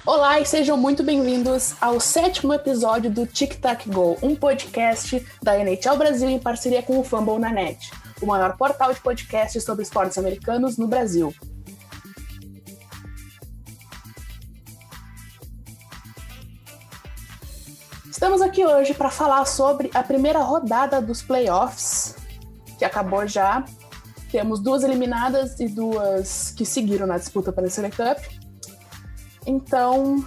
Olá e sejam muito bem-vindos ao 7º episódio do Tic Tac Go, um podcast da NHL Brasil em parceria com o Fumble na Net, o maior portal de podcasts sobre esportes americanos no Brasil. Estamos aqui hoje para falar sobre a primeira rodada dos playoffs, que acabou já. Temos 2 eliminadas e 2 que seguiram na disputa pela Stanley Cup. Então,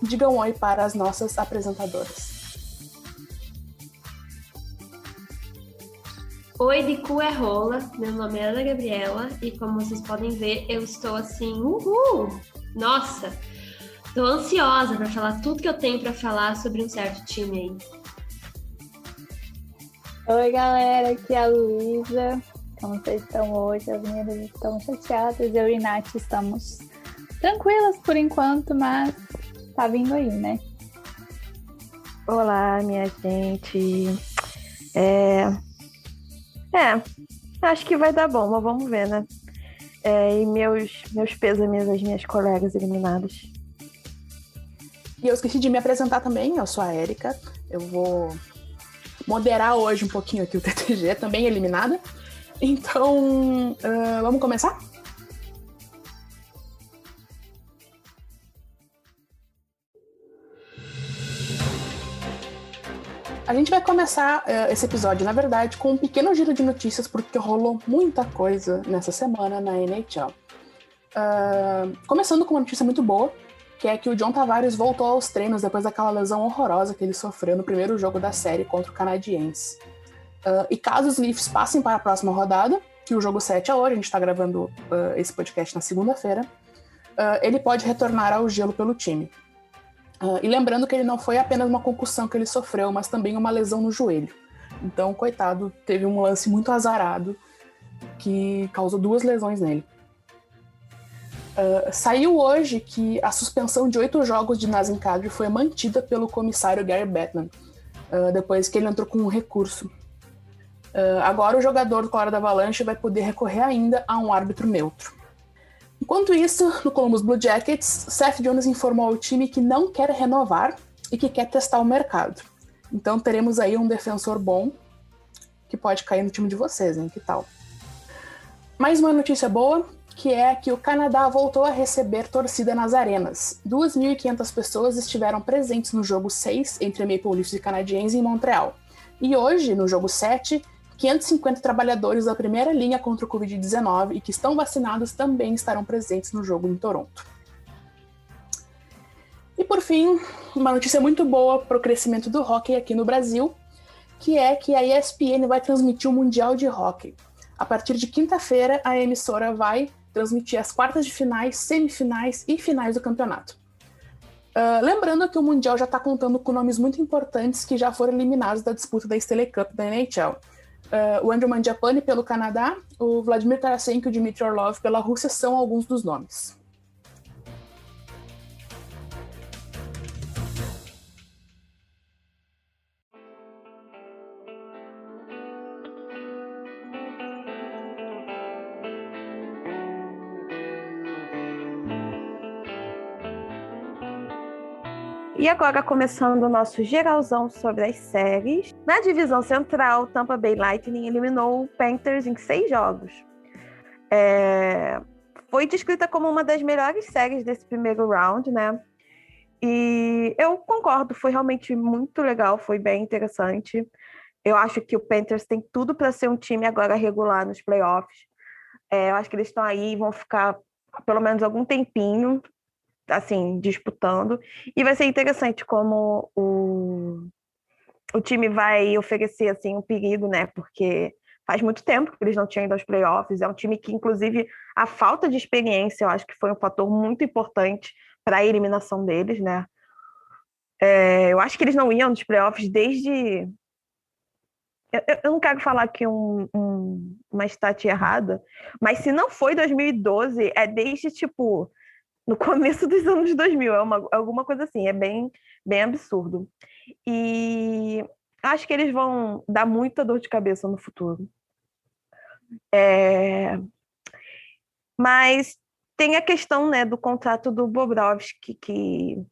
digam oi para as nossas apresentadoras. Oi, de cu é rola, meu nome é Ana Gabriela e como vocês podem ver, eu estou assim, Nossa, tô ansiosa para falar tudo que eu tenho para falar sobre um certo time aí. Oi, galera, aqui é a Luísa. Como vocês estão hoje? As meninas estão chateadas, eu e Nath estamos tranquilas por enquanto, mas tá vindo aí, né? Olá, minha gente. Acho que vai dar bom, mas vamos ver, né? E meus pêsames às minhas colegas eliminadas. E eu esqueci de me apresentar também, eu sou a Érica. Eu vou moderar hoje um pouquinho aqui o TTG, também eliminada. Então, vamos começar? A gente vai começar esse episódio, na verdade, com um pequeno giro de notícias, porque rolou muita coisa nessa semana na NHL. Começando com uma notícia muito boa, que é que o John Tavares voltou aos treinos depois daquela lesão horrorosa que ele sofreu no primeiro jogo da série contra o Canadiens. E caso os Leafs passem para a próxima rodada, que o jogo 7 é hoje, a gente está gravando esse podcast na segunda-feira, ele pode retornar ao gelo pelo time. E lembrando que ele não foi apenas uma concussão que ele sofreu, mas também uma lesão no joelho. Então, coitado, teve um lance muito azarado que causou 2 lesões nele. Saiu hoje que a suspensão de 8 jogos de Nazem Kadri foi mantida pelo comissário Gary Bettman, depois que ele entrou com um recurso. Agora o jogador do Colorado Avalanche vai poder recorrer ainda a um árbitro neutro. Enquanto isso, no Columbus Blue Jackets, Seth Jones informou ao time que não quer renovar e que quer testar o mercado. Então teremos aí um defensor bom que pode cair no time de vocês, hein? Que tal? Mais uma notícia boa, que é que o Canadá voltou a receber torcida nas arenas. 2.500 pessoas estiveram presentes no jogo 6 entre Maple Leafs e Canadiens em Montreal. E hoje, no jogo 7, 550 trabalhadores da primeira linha contra o Covid-19 e que estão vacinados também estarão presentes no jogo em Toronto. E por fim, uma notícia muito boa para o crescimento do hóquei aqui no Brasil, que é que a ESPN vai transmitir o Mundial de Hóquei. A partir de quinta-feira, a emissora vai transmitir as quartas de finais, semifinais e finais do campeonato. Lembrando que o Mundial já está contando com nomes muito importantes que já foram eliminados da disputa da Stanley Cup da NHL. O Andrew Mangiapane pelo Canadá, o Vladimir Tarasenko e o Dmitry Orlov pela Rússia são alguns dos nomes. E agora, começando o nosso geralzão sobre as séries. Na divisão central, Tampa Bay Lightning eliminou o Panthers em 6 jogos. Foi descrita como uma das melhores séries desse primeiro round, né? E eu concordo, foi realmente muito legal, foi bem interessante. Eu acho que o Panthers tem tudo para ser um time agora regular nos playoffs. Eu acho que eles estão aí e vão ficar pelo menos algum tempinho assim, disputando, e vai ser interessante como o time vai oferecer, assim, um perigo, né, porque faz muito tempo que eles não tinham ido aos playoffs, é um time que, inclusive, a falta de experiência, eu acho que foi um fator muito importante para a eliminação deles, né, eu acho que eles não iam nos playoffs desde... Eu não quero falar aqui uma stat errada, mas se não foi 2012, é desde, tipo, no começo dos anos 2000, alguma coisa assim, é bem, bem absurdo. E acho que eles vão dar muita dor de cabeça no futuro. Mas tem a questão, né, do contrato do Bobrovsky, que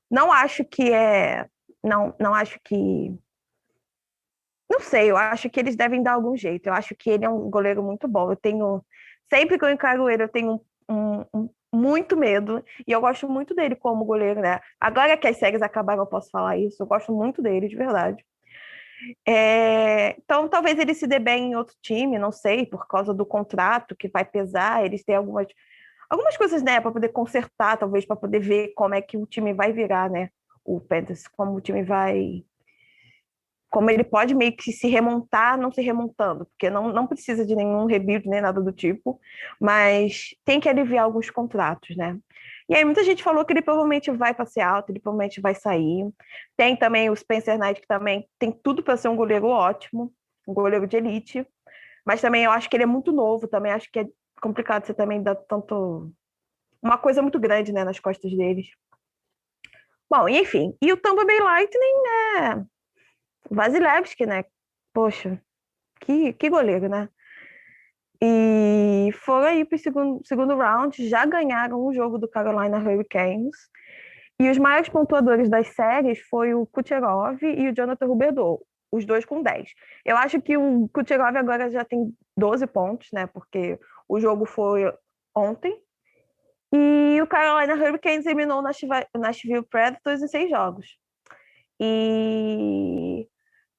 não acho que é... Não acho que... Não sei, eu acho que eles devem dar algum jeito. Eu acho que ele é um goleiro muito bom. Sempre que eu encaro ele, eu tenho muito medo. E eu gosto muito dele como goleiro, né? Agora que as séries acabaram, eu posso falar isso. Eu gosto muito dele, de verdade. Então, talvez ele se dê bem em outro time, não sei, por causa do contrato que vai pesar. Eles têm algumas coisas, né, para poder consertar, talvez, para poder ver como é que o time vai virar, né? O Panthers, como o time vai... Como ele pode meio que se remontar, não se remontando, porque não precisa de nenhum rebuild, nem nada do tipo, mas tem que aliviar alguns contratos, né? E aí muita gente falou que ele provavelmente vai para Seattle, ele provavelmente vai sair. Tem também o Spencer Knight, que também tem tudo para ser um goleiro ótimo, um goleiro de elite, mas também eu acho que ele é muito novo, também acho que é complicado você também dar tanto... Uma coisa muito grande, né, nas costas deles. Bom, enfim. E o Tampa Bay Lightning, né? Vasilevskiy, né? Poxa, que goleiro, né? E foram aí para o segundo round, já ganharam o jogo do Carolina Hurricanes. E os maiores pontuadores das séries foi o Kucherov e o Jonathan Huberdeau, os dois com 10. Eu acho que o Kucherov agora já tem 12 pontos, né? Porque o jogo foi ontem. E o Carolina Hurricanes eliminou o Nashville Predators em 6 jogos. E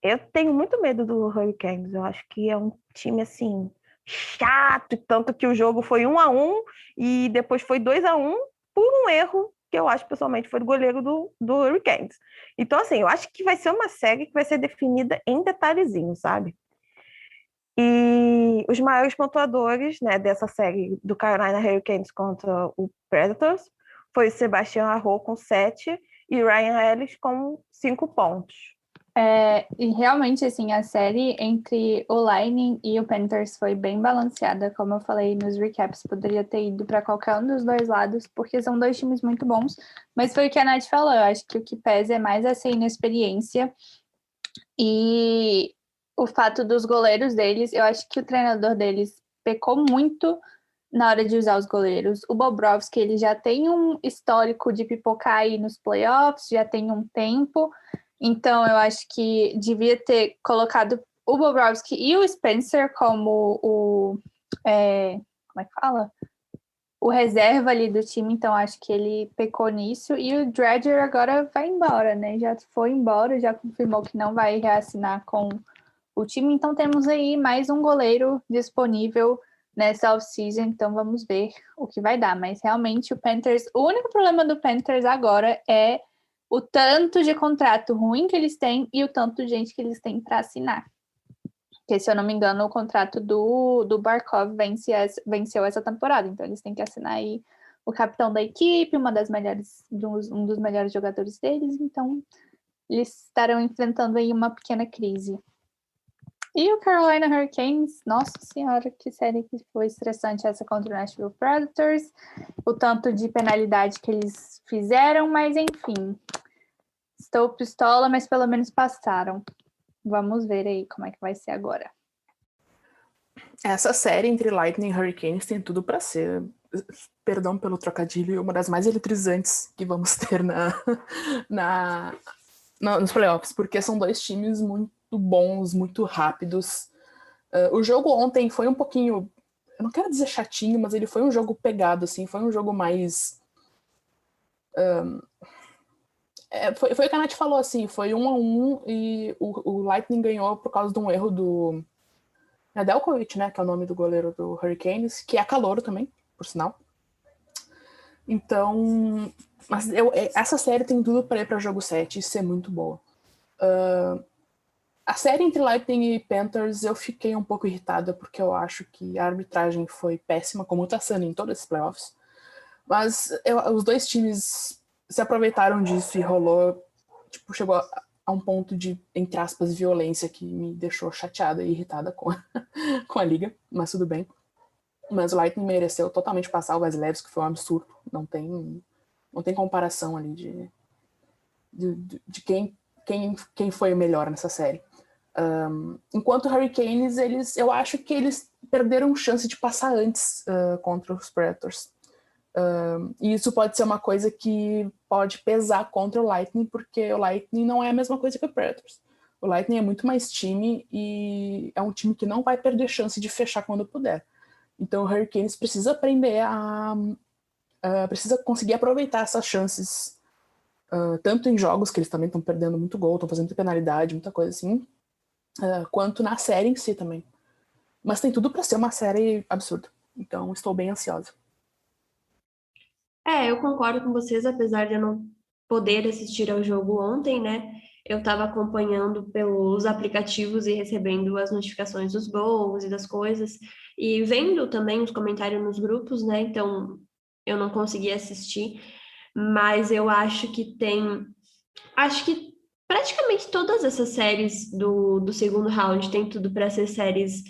eu tenho muito medo do Hurricanes. Eu acho que é um time, assim, chato, tanto que o jogo foi 1-1 e depois foi 2-1 por um erro que eu acho, pessoalmente, foi do goleiro do Hurricanes. Então, assim, eu acho que vai ser uma série que vai ser definida em detalhezinho, sabe? E os maiores pontuadores, né, dessa série do Carolina Hurricanes contra o Predators foi o Sebastian Aho com 7 e Ryan Ellis com 5 pontos. E realmente, assim, a série entre o Lightning e o Panthers foi bem balanceada, como eu falei nos recaps, poderia ter ido para qualquer um dos dois lados, porque são dois times muito bons, mas foi o que a Nath falou, eu acho que o que pesa é mais essa inexperiência e o fato dos goleiros deles, eu acho que o treinador deles pecou muito na hora de usar os goleiros. O Bobrovsky, ele já tem um histórico de pipocar aí nos playoffs, já tem um tempo. Então, eu acho que devia ter colocado o Bobrovsky e o Spencer como como é que fala? O reserva ali do time. Então, acho que ele pecou nisso. E o Dredger agora vai embora, né? Já foi embora, já confirmou que não vai reassinar com o time. Então, temos aí mais um goleiro disponível nessa off-season. Então, vamos ver o que vai dar. Mas, realmente, o único problema do Panthers agora é o tanto de contrato ruim que eles têm e o tanto de gente que eles têm para assinar. Porque, se eu não me engano, o contrato do Barkov venceu essa temporada. Então, eles têm que assinar aí o capitão da equipe, um dos melhores jogadores deles. Então, eles estarão enfrentando aí uma pequena crise. E o Carolina Hurricanes, nossa senhora, que série que foi estressante essa contra o Nashville Predators. O tanto de penalidade que eles fizeram, mas enfim... Estou pistola, mas pelo menos passaram. Vamos ver aí como é que vai ser agora. Essa série entre Lightning e Hurricanes tem tudo para ser, perdão pelo trocadilho, uma das mais eletrizantes que vamos ter nos playoffs, porque são dois times muito bons, muito rápidos. O jogo ontem foi um pouquinho, eu não quero dizer chatinho, mas ele foi um jogo pegado, assim, foi um jogo mais... Foi o que a Nath falou, assim, foi 1-1 e o Lightning ganhou por causa de um erro do Nedeljkovic, né, que é o nome do goleiro do Hurricanes, que é calouro também, por sinal. Então, mas essa série tem tudo para ir para jogo 7 e ser muito boa. A série entre Lightning e Panthers eu fiquei um pouco irritada porque eu acho que a arbitragem foi péssima, como está sendo em todos esses playoffs. Mas os dois times se aproveitaram disso e rolou, tipo, chegou a um ponto de, entre aspas, violência que me deixou chateada e irritada com a liga, mas tudo bem. Mas o Lightning mereceu totalmente passar o Vasilevskiy, que foi um absurdo. Não tem comparação ali de quem foi o melhor nessa série. Enquanto Hurricanes, eu acho que eles perderam chance de passar antes contra os Predators. E isso pode ser uma coisa que pode pesar contra o Lightning, porque o Lightning não é a mesma coisa que o Predators. O Lightning é muito mais time e é um time que não vai perder chance de fechar quando puder. Então o Hurricanes precisa aprender precisa conseguir aproveitar essas chances, tanto em jogos que eles também estão perdendo muito gol, estão fazendo muita penalidade, muita coisa assim, quanto na série em si também. Mas tem tudo para ser uma série absurda. Então estou bem ansiosa. Eu concordo com vocês, apesar de eu não poder assistir ao jogo ontem, né? Eu estava acompanhando pelos aplicativos e recebendo as notificações dos gols e das coisas, e vendo também os comentários nos grupos, né? Então eu não consegui assistir, mas eu acho que praticamente todas essas séries do segundo round tem tudo para ser séries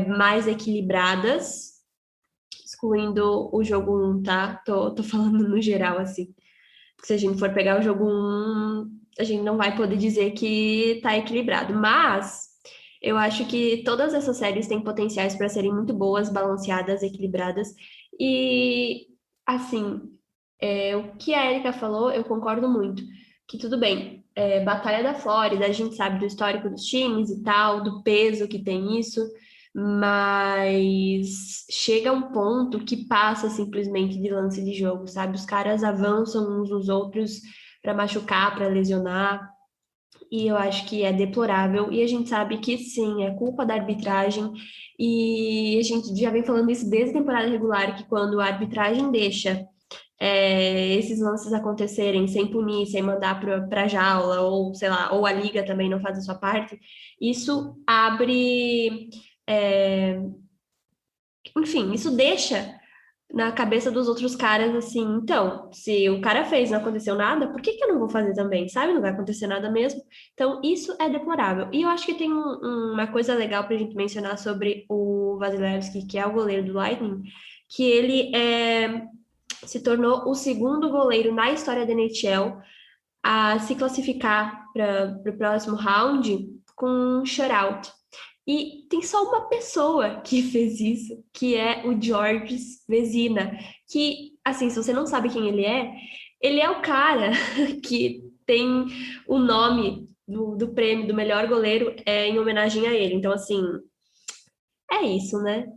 mais equilibradas, excluindo o jogo 1, tá? Tô falando no geral, assim. Porque se a gente for pegar o jogo 1, a gente não vai poder dizer que tá equilibrado. Mas eu acho que todas essas séries têm potenciais para serem muito boas, balanceadas, equilibradas. E, assim, o que a Erika falou, eu concordo muito. Que tudo bem, Batalha da Flórida, a gente sabe do histórico dos times e tal, do peso que tem isso, mas chega um ponto que passa simplesmente de lance de jogo, sabe? Os caras avançam uns nos outros para machucar, para lesionar, e eu acho que é deplorável, e a gente sabe que sim, é culpa da arbitragem, e a gente já vem falando isso desde a temporada regular, que quando a arbitragem deixa esses lances acontecerem sem punir, sem mandar para a jaula, ou sei lá, ou a liga também não faz a sua parte, isso abre. Enfim, isso deixa na cabeça dos outros caras assim, então, se o cara fez e não aconteceu nada, por que eu não vou fazer também, sabe? Não vai acontecer nada mesmo. Então, isso é deplorável. E eu acho que tem uma coisa legal para a gente mencionar sobre o Vasilevskiy, que é o goleiro do Lightning, que ele se tornou o segundo goleiro na história da NHL a se classificar para o próximo round com um shutout. E tem só uma pessoa que fez isso, que é o George Vezina, que, assim, se você não sabe quem ele é o cara que tem o nome do prêmio do melhor goleiro em homenagem a ele. Então, assim, é isso, né?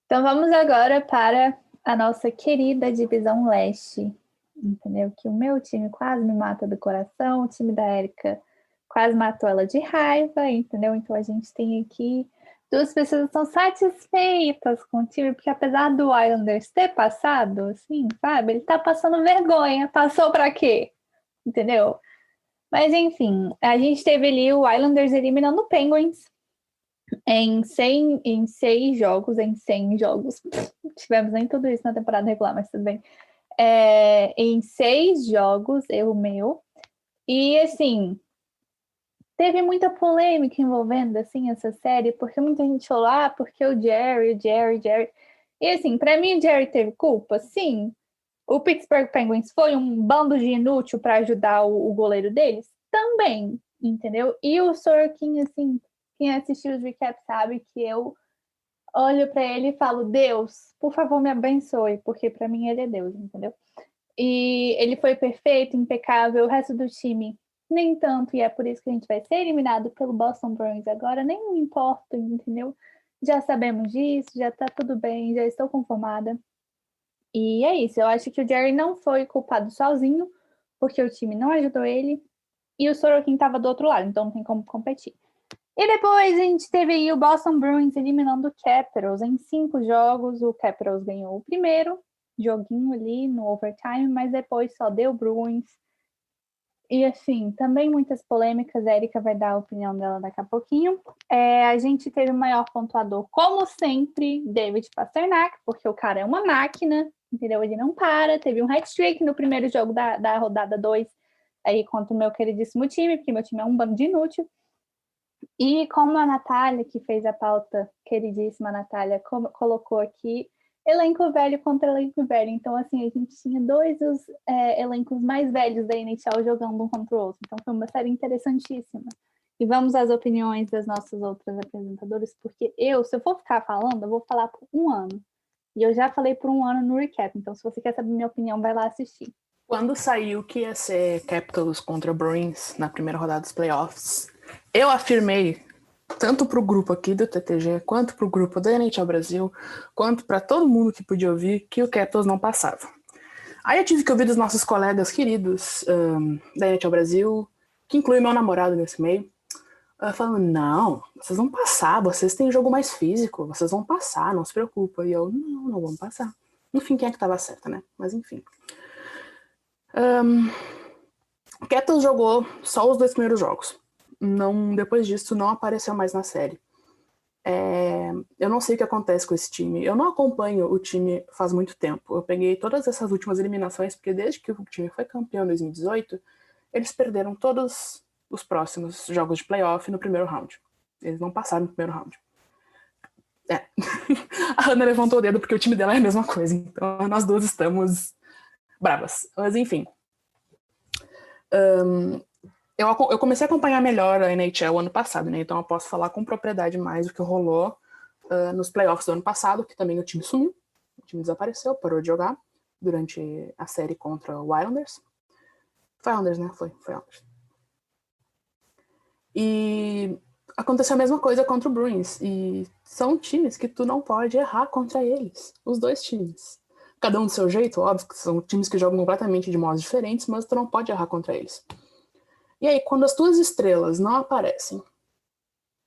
Então vamos agora para a nossa querida divisão leste, entendeu? Que o meu time quase me mata do coração, o time da Erika quase matou ela de raiva, entendeu? Então a gente tem aqui duas pessoas que estão satisfeitas com o time, porque apesar do Islanders ter passado, assim, sabe? Ele tá passando vergonha. Passou para quê? Entendeu? Mas enfim, a gente teve ali o Islanders eliminando o Penguins em 6 jogos, em 100 jogos. Tivemos nem tudo isso na temporada regular, mas tudo bem. Em 6 jogos, erro meu. E, assim, teve muita polêmica envolvendo, assim, essa série, porque muita gente falou, porque o Jerry. E, assim, pra mim o Jerry teve culpa? Sim. O Pittsburgh Penguins foi um bando de inútil para ajudar o goleiro deles? Também, entendeu? E o Sorokin, assim, quem assistiu os recaps sabe que eu olho para ele e falo, Deus, por favor, me abençoe, porque para mim ele é Deus, entendeu? E ele foi perfeito, impecável, o resto do time nem tanto, e é por isso que a gente vai ser eliminado pelo Boston Bruins agora, nem me importa, entendeu? Já sabemos disso, já tá tudo bem, já estou conformada. E é isso, eu acho que o Jerry não foi culpado sozinho, porque o time não ajudou ele, e o Sorokin estava do outro lado, então não tem como competir. E depois a gente teve aí o Boston Bruins eliminando o Capitals em 5 jogos. O Capitals ganhou o primeiro joguinho ali no overtime, mas depois só deu Bruins. E assim, também muitas polêmicas. A Erika vai dar a opinião dela daqui a pouquinho. A gente teve o maior pontuador, como sempre, David Pastrnak, porque o cara é uma máquina, entendeu? Ele não para. Teve um hat-trick no primeiro jogo da rodada 2 aí contra o meu queridíssimo time, porque meu time é um bando de inútil. E como a Natália, que fez a pauta, queridíssima Natália, colocou aqui, elenco velho contra elenco velho. Então, assim, a gente tinha 2 dos elencos mais velhos da NHL jogando um contra o outro. Então, foi uma série interessantíssima. E vamos às opiniões das nossas outras apresentadoras, porque se eu for ficar falando, eu vou falar por um ano. E eu já falei por um ano no recap, então se você quer saber minha opinião, vai lá assistir. Quando saiu que ia ser Capitals contra Bruins na primeira rodada dos playoffs, eu afirmei, tanto pro grupo aqui do TTG, quanto pro grupo da NHL Brasil, quanto para todo mundo que podia ouvir, que o Capitals não passava. Aí eu tive que ouvir dos nossos colegas queridos da NHL Brasil, que inclui meu namorado nesse meio, falando, não, vocês vão passar, vocês têm jogo mais físico, vocês vão passar, não se preocupa. E eu, não vamos passar. Enfim, quem é que tava certa, né? Mas enfim. O Capitals jogou só os 2 primeiros jogos. Depois disso, não apareceu mais na série. Eu não sei o que acontece com esse time. Eu não acompanho o time faz muito tempo. Eu peguei todas essas últimas eliminações, porque desde que o time foi campeão em 2018, eles perderam todos os próximos jogos de playoff no primeiro round. Eles não passaram no primeiro round. A Ana levantou o dedo porque o time dela é a mesma coisa. Então nós duas estamos bravas. Mas enfim. Eu comecei a acompanhar melhor a NHL ano passado, né? Então eu posso falar com propriedade mais do que rolou nos playoffs do ano passado, que também o time sumiu. O time desapareceu, parou de jogar durante a série contra o Islanders. Foi Islanders, né? Foi Islanders. E aconteceu a mesma coisa contra o Bruins. E são times que tu não pode errar contra eles. Os dois times. Cada um do seu jeito, óbvio que são times que jogam completamente de modos diferentes, mas tu não pode errar contra eles. E aí, quando as tuas estrelas não aparecem,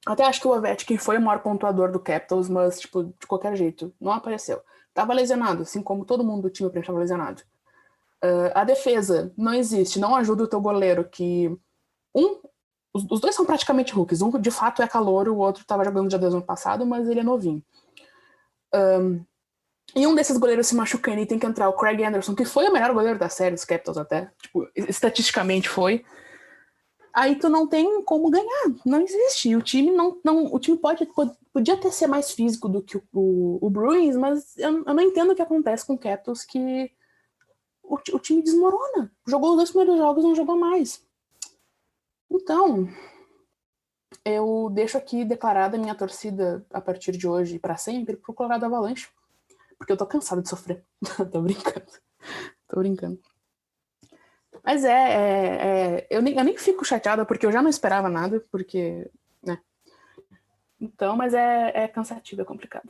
até acho que o Ovechkin foi o maior pontuador do Capitals, mas, tipo, de qualquer jeito, não apareceu. Tava lesionado, assim como todo mundo do time estava lesionado. A defesa não existe, não ajuda o teu goleiro, que os dois são praticamente rookies. Um, de fato, é calouro, o outro estava jogando já desde o ano passado, mas ele é novinho. E um desses goleiros se machucando e tem que entrar o Craig Anderson, que foi o melhor goleiro da série dos Capitals até. Tipo, estatisticamente foi. Aí tu não tem como ganhar. Não existe. O time o time podia até ser mais físico do que o Bruins, mas eu não entendo o que acontece com o Capitals, que o time desmorona. Jogou os 2 primeiros jogos, não jogou mais. Então, eu deixo aqui declarada a minha torcida a partir de hoje e pra sempre pro Colorado Avalanche. Porque eu tô cansada de sofrer. Tô brincando. Mas eu nem fico chateada porque eu já não esperava nada, porque, né? Então, mas é cansativo, é complicado.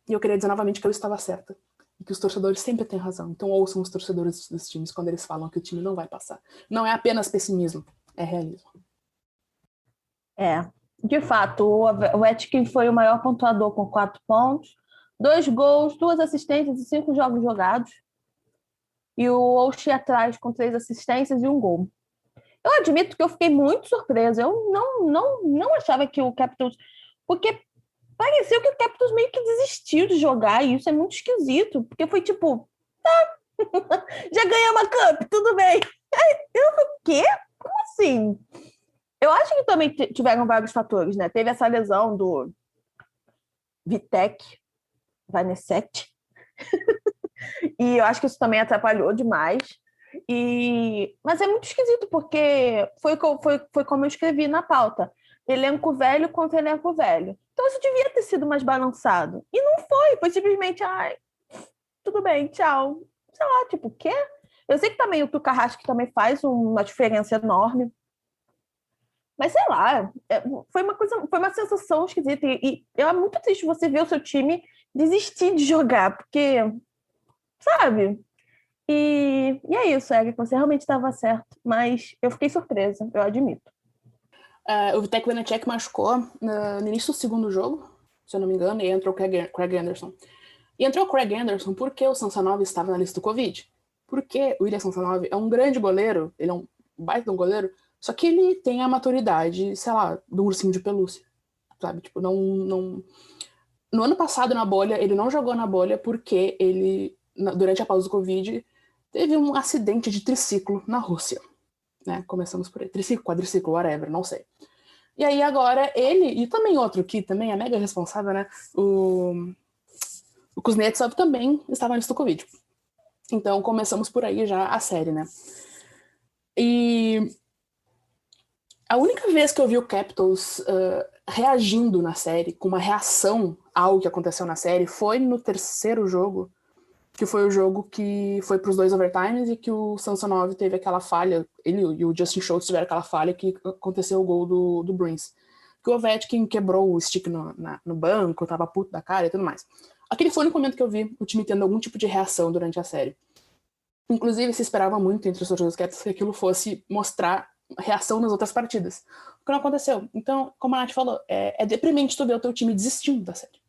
E eu queria dizer novamente que eu estava certa. E que os torcedores sempre têm razão. Então ouçam os torcedores dos times quando eles falam que o time não vai passar. Não é apenas pessimismo, é realismo. De fato, o Ovechkin foi o maior pontuador com 4 pontos, 2 gols, 2 assistências e 5 jogos jogados. E o Oshie atrás com 3 assistências e 1 gol. Eu admito que eu fiquei muito surpresa. Eu não achava que o Capitals... Porque pareceu que o Capitals meio que desistiu de jogar, e isso é muito esquisito. Porque foi tipo, tá, já ganhamos a Cup, tudo bem. O quê? Como assim? Eu acho que também tiveram vários fatores, né? Teve essa lesão do Vitek Vanecek. E eu acho que isso também atrapalhou demais. Mas é muito esquisito, porque foi como eu escrevi na pauta. Elenco velho contra elenco velho. Então isso devia ter sido mais balançado. E não foi simplesmente, tudo bem, tchau. Sei lá, tipo, o quê? Eu sei que também o Tuukka Rask também faz uma diferença enorme. Mas sei lá, foi uma sensação esquisita. E é muito triste você ver o seu time desistir de jogar, porque, sabe? E é isso, Eric, você realmente estava certo, mas eu fiquei surpresa, eu admito. O Vitek Vanecek machucou no início do segundo jogo, se eu não me engano, e entrou o Craig Anderson. E entrou o Craig Anderson porque o Samsonov estava na lista do Covid. Porque o Ilya Samsonov é um grande goleiro, ele é um baita de um goleiro, só que ele tem a maturidade, sei lá, do ursinho de pelúcia, sabe? Tipo, não... No ano passado, na bolha, ele não jogou na bolha porque ele, durante a pausa do Covid, teve um acidente de triciclo na Rússia. Né? Começamos por aí. Triciclo, quadriciclo, whatever, não sei. E aí agora ele, e também outro que também é mega responsável, né? O Kuznetsov também estava na lista do Covid. Então começamos por aí já a série, né? E A única vez que eu vi o Capitals reagindo na série, com uma reação ao que aconteceu na série, foi no terceiro jogo, que foi o jogo que foi para os 2 overtimes e que o Samsonov teve aquela falha, ele e o Justin Schultz tiveram aquela falha que aconteceu o gol do Bruins. Que o Ovechkin quebrou o stick no banco, tava puto da cara e tudo mais. Aquele foi o único momento que eu vi o time tendo algum tipo de reação durante a série. Inclusive, se esperava muito entre os torcedores Capitals que aquilo fosse mostrar reação nas outras partidas. O que não aconteceu. Então, como a Nath falou, é deprimente tu ver o teu time desistindo da série.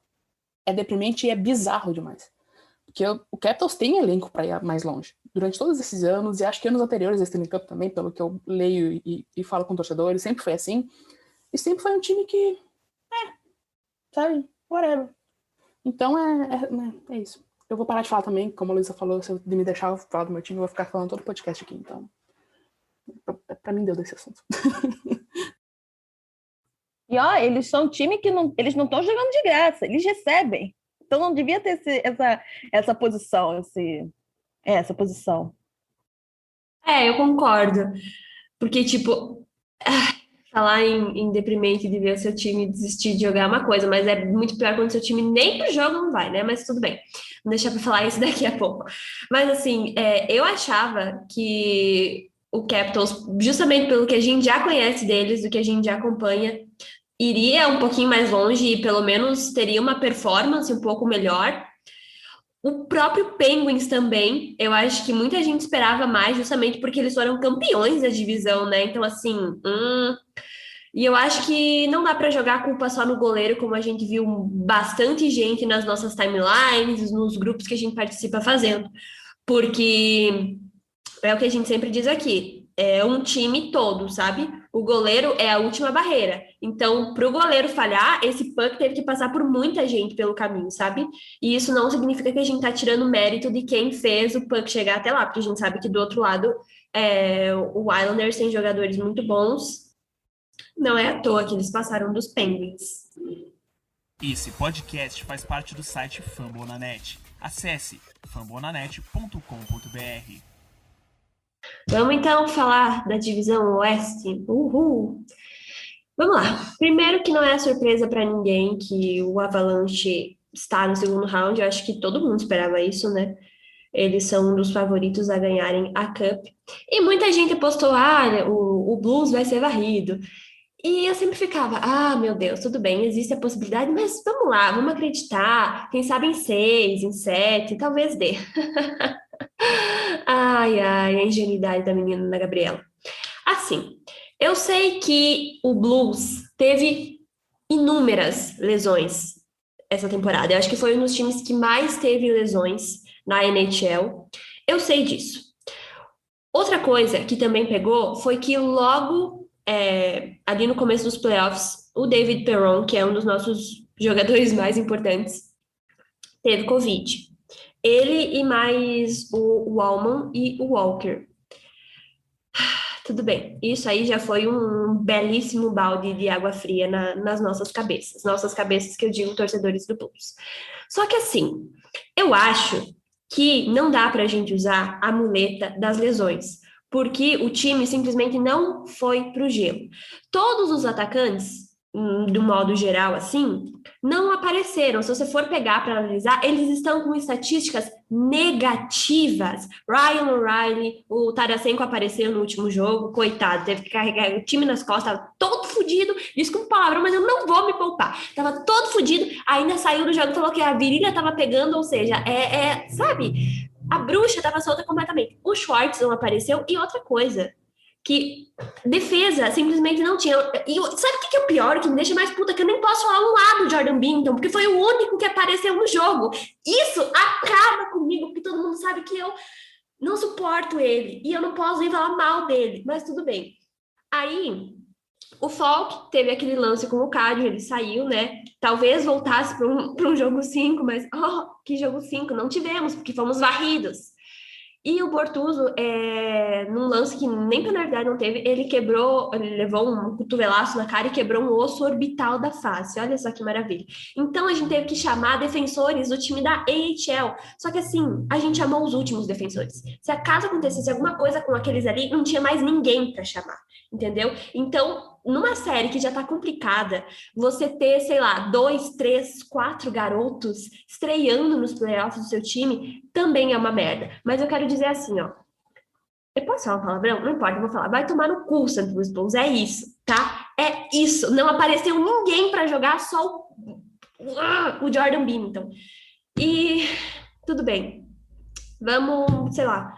É deprimente e é bizarro demais. Porque o Capitals tem elenco para ir mais longe. Durante todos esses anos, e acho que anos anteriores a Stanley Cup também, pelo que eu leio e falo com torcedores, sempre foi assim. E sempre foi um time que... sabe? Whatever. Então, é isso. Eu vou parar de falar também, como a Luísa falou, se eu me deixar eu falar do meu time, eu vou ficar falando todo o podcast aqui, então... Pra mim deu desse assunto. E eles são um time que eles não estão jogando de graça, eles recebem. Então não devia ter essa posição, essa posição. Eu concordo. Porque, tipo, falar em deprimente de ver o seu time desistir de jogar é uma coisa, mas é muito pior quando o seu time nem pro jogo não vai, né? Mas tudo bem. Vou deixar pra falar isso daqui a pouco. Mas, assim, eu achava que o Capitals, justamente pelo que a gente já conhece deles, do que a gente já acompanha, iria um pouquinho mais longe e pelo menos teria uma performance um pouco melhor. O próprio Penguins também, eu acho que muita gente esperava mais, justamente porque eles foram campeões da divisão, né? Então, assim, E eu acho que não dá para jogar a culpa só no goleiro, como a gente viu bastante gente nas nossas timelines, nos grupos que a gente participa fazendo. Porque é o que a gente sempre diz aqui, é um time todo, sabe? O goleiro é a última barreira. Então, para o goleiro falhar, esse puck teve que passar por muita gente pelo caminho, sabe? E isso não significa que a gente tá tirando mérito de quem fez o puck chegar até lá, porque a gente sabe que do outro lado, o Islanders tem jogadores muito bons. Não é à toa que eles passaram dos Penguins. Esse podcast faz parte do site Fambonanet. Acesse fambonanet.com.br. Vamos então falar da divisão Oeste. Uhul! Vamos lá. Primeiro que não é surpresa para ninguém que o Avalanche está no segundo round. Eu acho que todo mundo esperava isso, né? Eles são um dos favoritos a ganharem a Cup. E muita gente apostou, o Blues vai ser varrido. E eu sempre ficava, meu Deus, tudo bem, existe a possibilidade, mas vamos lá, vamos acreditar. Quem sabe em 6, em 7, talvez dê. A ingenuidade da menina Ana Gabriela. Assim, eu sei que o Blues teve inúmeras lesões essa temporada. Eu acho que foi um dos times que mais teve lesões na NHL. Eu sei disso. Outra coisa que também pegou foi que logo ali no começo dos playoffs, o David Perron, que é um dos nossos jogadores mais importantes, teve Covid. Ele e mais o Wallman e o Walker. Tudo bem, isso aí já foi um belíssimo balde de água fria nas nossas cabeças. Nossas cabeças que eu digo torcedores do Blues. Só que assim, eu acho que não dá pra gente usar a muleta das lesões, porque o time simplesmente não foi pro gelo. Todos os atacantes, do modo geral, assim, não apareceram. Se você for pegar para analisar, eles estão com estatísticas negativas. Ryan O'Reilly, o Tarasenko apareceu no último jogo, coitado, teve que carregar o time nas costas, tava todo fodido, desculpa o palavrão, mas eu não vou me poupar. Tava todo fodido, ainda saiu do jogo e falou que a virilha tava pegando, ou seja, sabe, a bruxa tava solta completamente. O Schwartz não apareceu, e outra coisa, que defesa simplesmente não tinha. E sabe o que é o pior? O que me deixa mais puta? Que eu nem posso falar um lado do Jordan Binnington, porque foi o único que apareceu no jogo. Isso acaba comigo, porque todo mundo sabe que eu não suporto ele. E eu não posso nem falar mal dele, mas tudo bem. Aí, o Falk teve aquele lance com o Cádio, ele saiu, né? Talvez voltasse para um jogo 5, mas que jogo 5? Não tivemos, porque fomos varridos. E o Bortuzzo, num lance que nem penalidade não teve, ele levou um cotovelaço na cara e quebrou um osso orbital da face. Olha só que maravilha. Então a gente teve que chamar defensores do time da AHL. Só que assim, a gente chamou os últimos defensores. Se acaso acontecesse alguma coisa com aqueles ali, não tinha mais ninguém para chamar, entendeu? Então, numa série que já tá complicada, você ter, sei lá, 2, 3, 4 garotos estreando nos playoffs do seu time também é uma merda. Mas eu quero dizer assim, ó. Eu posso falar um palavrão? Não importa, eu vou falar. Vai tomar no cu, St. Louis Blues. É isso, tá? É isso. Não apareceu ninguém para jogar, só o Jordan Binnington. E tudo bem. Vamos, sei lá,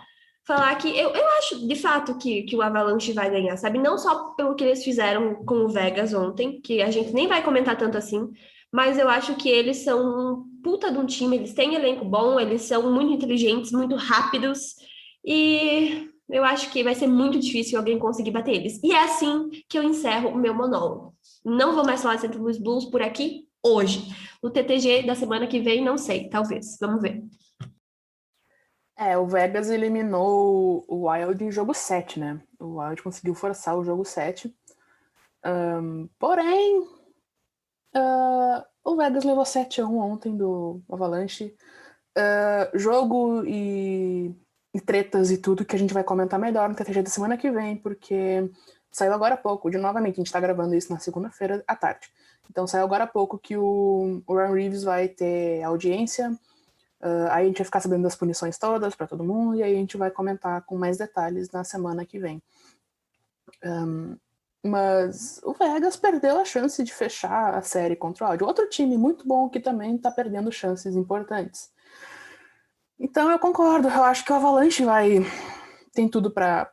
falar que eu acho de fato que o Avalanche vai ganhar, sabe? Não só pelo que eles fizeram com o Vegas ontem, que a gente nem vai comentar tanto assim, mas eu acho que eles são um puta de um time, eles têm elenco bom, eles são muito inteligentes, muito rápidos, e eu acho que vai ser muito difícil alguém conseguir bater eles. E é assim que eu encerro o meu monólogo. Não vou mais falar de St. Louis Blues por aqui hoje. O TTG da semana que vem, não sei, talvez. Vamos ver. O Vegas eliminou o Wild em jogo 7, né? O Wild conseguiu forçar o jogo 7. Porém, o Vegas levou 7-1 ontem do Avalanche. Jogo e tretas e tudo que a gente vai comentar melhor no TTG da semana que vem, porque saiu agora há pouco, novamente, a gente tá gravando isso na segunda-feira à tarde. Então saiu agora há pouco que o Ron Reeves vai ter audiência. Aí a gente vai ficar sabendo das punições todas para todo mundo, e aí a gente vai comentar com mais detalhes na semana que vem. Mas o Vegas perdeu a chance de fechar a série contra o Wild. Outro time muito bom que também está perdendo chances importantes. Então eu concordo, eu acho que o Avalanche tem tudo para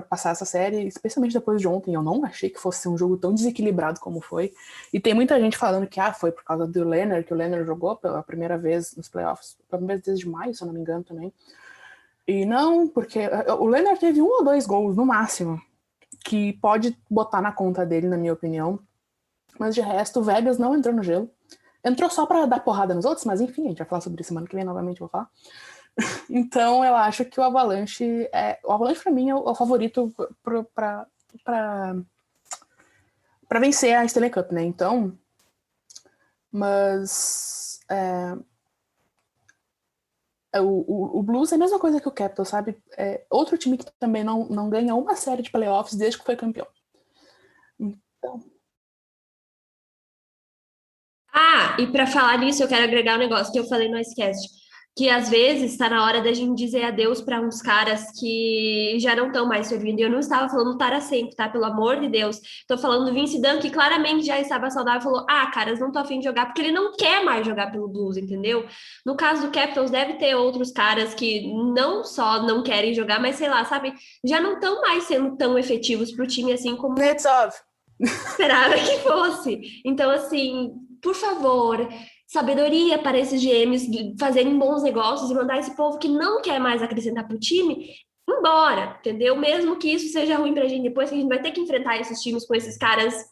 passar essa série, especialmente depois de ontem. Eu não achei que fosse um jogo tão desequilibrado como foi. E tem muita gente falando que foi por causa do Lehner, que o Lehner jogou pela primeira vez nos playoffs, pela primeira vez desde maio, se eu não me engano também. E não, porque o Lehner teve 1 ou 2 gols no máximo, que pode botar na conta dele, na minha opinião. Mas de resto, o Vegas não entrou no gelo. Entrou só para dar porrada nos outros, mas enfim, a gente vai falar sobre isso semana que vem novamente, vou falar. Então eu acho que o Avalanche para mim é o favorito para vencer a Stanley Cup, né? Então, mas o Blues é a mesma coisa que o Capitals, sabe? Outro time que também não ganha uma série de playoffs desde que foi campeão. Então... E para falar nisso, eu quero agregar um negócio que eu falei no Icecast, que às vezes está na hora da gente dizer adeus para uns caras que já não estão mais servindo. E eu não estava falando do Tarasenko, tá? Pelo amor de Deus. Estou falando do Vince Dunn, que claramente já estava saudável e falou: caras, não tô afim de jogar, porque ele não quer mais jogar pelo Blues, entendeu? No caso do Capitals, deve ter outros caras que não só não querem jogar, mas sei lá, sabe? Já não estão mais sendo tão efetivos pro time assim como Netsov esperava que fosse. Então, assim, por favor, sabedoria para esses GMs fazerem bons negócios e mandar esse povo que não quer mais acrescentar para o time embora, entendeu? Mesmo que isso seja ruim para a gente depois, que a gente vai ter que enfrentar esses times com esses caras,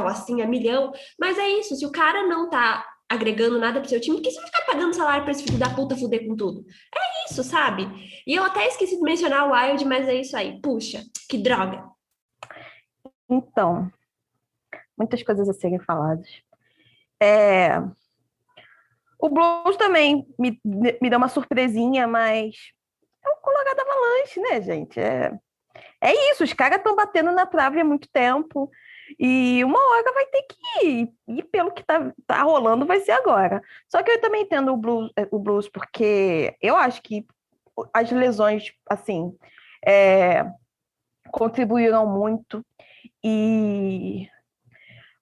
assim, a milhão. Mas é isso, se o cara não tá agregando nada pro seu time, por que você vai ficar pagando salário para esse filho da puta fuder com tudo? É isso, sabe? E eu até esqueci de mencionar o Wild, mas é isso aí. Puxa, que droga. Então, muitas coisas a serem faladas. O Blues também me deu uma surpresinha, mas é o Colorado Avalanche, né, gente? É isso, os caras estão batendo na trave há muito tempo e uma hora vai ter que ir. E pelo que tá rolando, vai ser agora. Só que eu também entendo o Blues porque eu acho que as lesões, assim, contribuíram muito.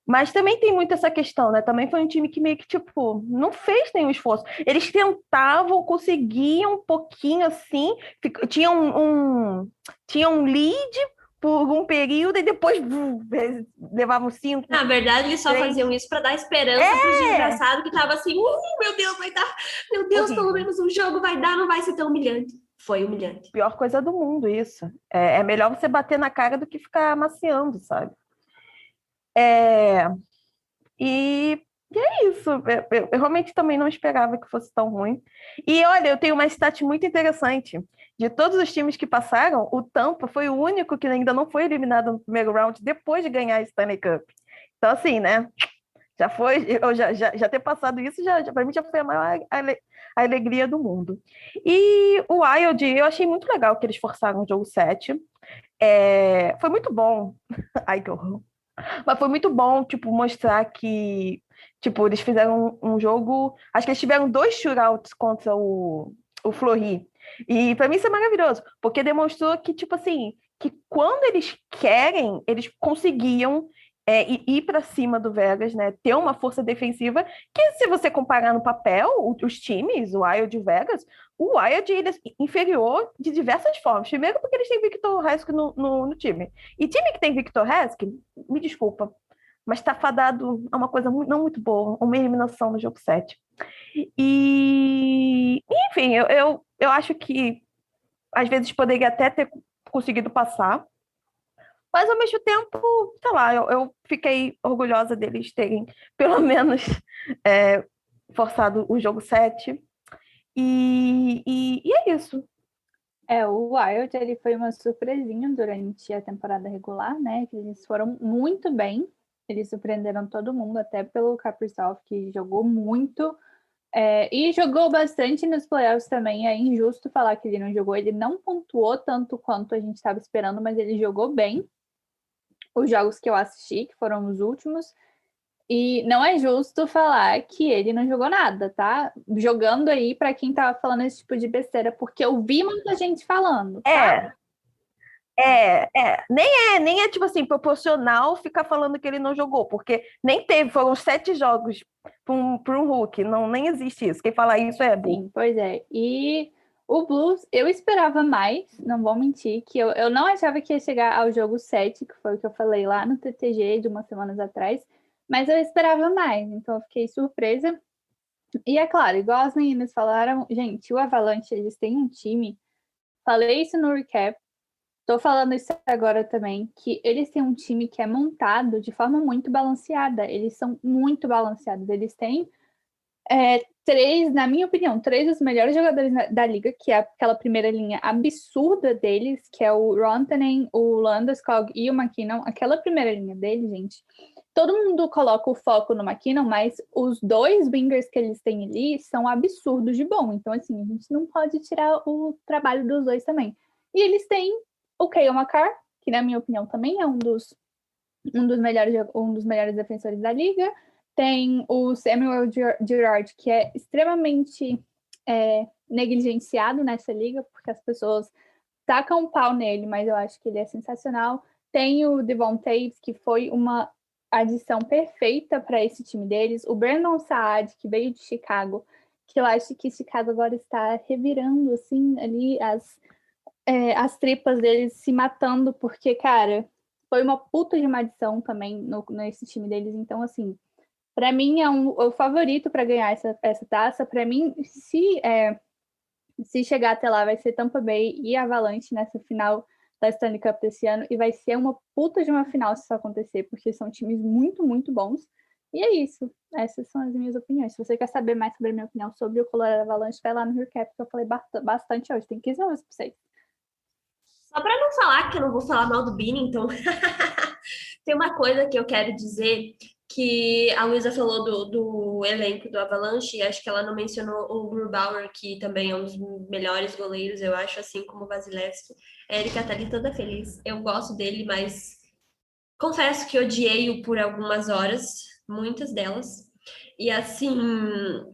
Mas também tem muito essa questão, né? Também foi um time que meio que, tipo, não fez nenhum esforço. Eles tentavam, conseguiam um pouquinho assim, tinham um lead por um período e depois levavam 5. Na verdade, eles só faziam isso para dar esperança para os desgraçados que estavam assim, meu Deus, vai dar, meu Deus, pelo menos um jogo vai dar, não vai ser tão humilhante. Foi humilhante. Pior coisa do mundo, isso. É melhor você bater na cara do que ficar amaciando, sabe? É isso. Eu realmente também não esperava que fosse tão ruim. E olha, eu tenho uma stat muito interessante. De todos os times que passaram, o Tampa foi o único que ainda não foi eliminado no primeiro round depois de ganhar a Stanley Cup. Então, assim, né? Já foi, eu já ter passado isso, para mim já foi a maior a alegria do mundo. E o Wild, eu achei muito legal que eles forçaram o jogo 7. Foi muito bom. Ai, que horror. Mas foi muito bom, tipo, mostrar que, tipo, eles fizeram um jogo. Acho que eles tiveram 2 shootouts contra o Fleury. E para mim isso é maravilhoso, porque demonstrou que, tipo assim, que quando eles querem, eles conseguiam ir para cima do Vegas, né? Ter uma força defensiva que, se você comparar no papel, os times, o Wild e o Vegas, o Wild ele é inferior de diversas formas. Primeiro porque eles têm Victor Rask no time. E time que tem Victor Rask, me desculpa, mas está fadado a uma coisa não muito boa, uma eliminação no jogo 7. E, enfim, eu acho que às vezes poderia até ter conseguido passar, mas ao mesmo tempo, sei lá, eu fiquei orgulhosa deles terem pelo menos forçado o jogo 7. E é isso. O Wild ele foi uma surpresinha durante a temporada regular, né? Que eles foram muito bem. Eles surpreenderam todo mundo, até pelo Kaprizov, que jogou muito. E jogou bastante nos playoffs também. É injusto falar que ele não jogou. Ele não pontuou tanto quanto a gente estava esperando, mas ele jogou bem. Os jogos que eu assisti, que foram os últimos. E não é justo falar que ele não jogou nada, tá? Jogando aí para quem tava falando esse tipo de besteira, porque eu vi muita gente falando. Tá? Nem é tipo assim, proporcional ficar falando que ele não jogou, porque nem teve, foram 7 jogos para um Hulk, nem existe isso. Quem fala isso é burro. Sim, pois é. E o Blues, eu esperava mais, não vou mentir, que eu não achava que ia chegar ao jogo 7, que foi o que eu falei lá no TTG de umas semanas atrás, mas eu esperava mais, então eu fiquei surpresa. E é claro, igual as meninas falaram, gente, o Avalanche, eles têm um time, falei isso no recap, tô falando isso agora também, que eles têm um time que é montado de forma muito balanceada, eles são muito balanceados, eles têm 3, na minha opinião, 3 dos melhores jogadores da liga, que é aquela primeira linha absurda deles, que é o Rantanen, o Landeskog e o McKinnon. Aquela primeira linha deles, gente, todo mundo coloca o foco no McKinnon, mas os 2 wingers que eles têm ali são absurdos de bom. Então, assim, a gente não pode tirar o trabalho dos 2 também. E eles têm o Cale Makar, que na minha opinião também é um dos melhores defensores da liga. Tem o Samuel Girard, que é extremamente negligenciado nessa liga, porque as pessoas tacam um pau nele, mas eu acho que ele é sensacional. Tem o Devon Toews, que foi uma adição perfeita para esse time deles. O Brandon Saad, que veio de Chicago, que eu acho que Chicago agora está revirando, assim, ali as tripas deles, se matando, porque, cara, foi uma puta de uma adição também nesse time deles. Então, assim, para mim é o favorito para ganhar essa taça. Para mim, se chegar até lá, vai ser Tampa Bay e Avalanche nessa final da Stanley Cup desse ano, e vai ser uma puta de uma final se isso acontecer, porque são times muito, muito bons. E é isso. Essas são as minhas opiniões. Se você quer saber mais sobre a minha opinião sobre o Colorado Avalanche, vai lá no recap, que eu falei bastante hoje. Tem 15 minutos para vocês. Só para não falar que eu não vou falar mal do Binnington, tem uma coisa que eu quero dizer, que a Luísa falou do elenco do Avalanche, e acho que ela não mencionou o Grubauer, que também é um dos melhores goleiros, eu acho, assim como o Vasilevski. A Erika tá ali toda feliz. Eu gosto dele, mas confesso que odiei-o por algumas horas, muitas delas. E assim,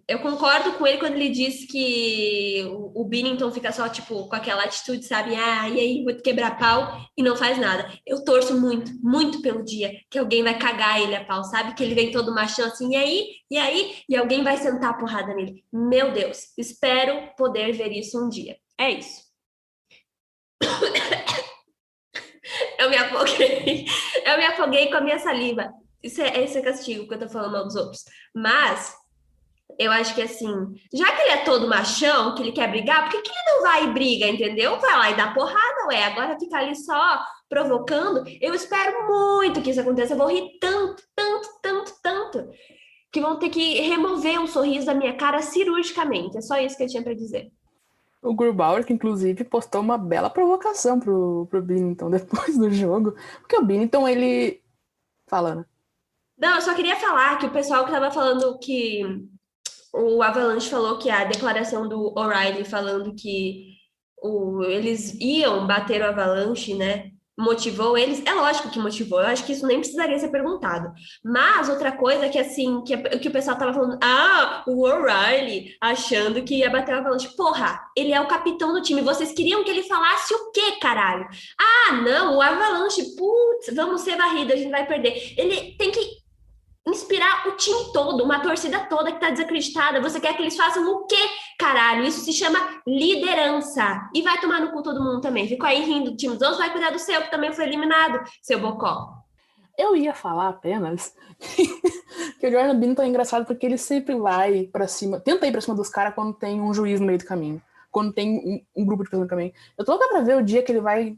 eu concordo com ele quando ele diz que o Binnington fica só, tipo, com aquela atitude, sabe? E aí, vou quebrar pau e não faz nada. Eu torço muito, muito pelo dia que alguém vai cagar ele a pau, sabe? Que ele vem todo machão assim, e alguém vai sentar a porrada nele. Meu Deus, espero poder ver isso um dia. É isso. Eu me afoguei com a minha saliva. Esse é castigo que eu tô falando mal dos outros. Mas eu acho que assim, já que ele é todo machão, que ele quer brigar, por que ele não vai e briga, entendeu? Vai lá e dá porrada, ué. Agora ficar ali só provocando. Eu espero muito que isso aconteça. Eu vou rir tanto, tanto, tanto, tanto. que vão ter que remover um sorriso da minha cara cirurgicamente. É só isso que eu tinha para dizer. O Grubauer, que inclusive postou uma bela provocação pro Binnington depois do jogo, porque o Binnington, ele... Falando. Não, eu só queria falar que o pessoal que tava falando que o Avalanche falou que a declaração do O'Reilly falando que eles iam bater o Avalanche, né? Motivou eles. É lógico que motivou. Eu acho que isso nem precisaria ser perguntado. Mas outra coisa é que assim, que o pessoal tava falando, o O'Reilly achando que ia bater o Avalanche. Porra, ele é o capitão do time. Vocês queriam que ele falasse o quê, caralho? Não, o Avalanche, putz, vamos ser varridos, a gente vai perder. Ele tem que inspirar o time todo, uma torcida toda que tá desacreditada. Você quer que eles façam o quê, caralho? Isso se chama liderança. E vai tomar no cu todo mundo também. Ficou aí rindo do time dos outros, vai cuidar do seu, que também foi eliminado, seu bocó. Eu ia falar apenas que o Jordan Binnington é engraçado porque ele sempre vai pra cima, tenta ir pra cima dos caras quando tem um juiz no meio do caminho, quando tem um grupo de pessoas no caminho. Eu tô louca pra ver o dia que ele vai...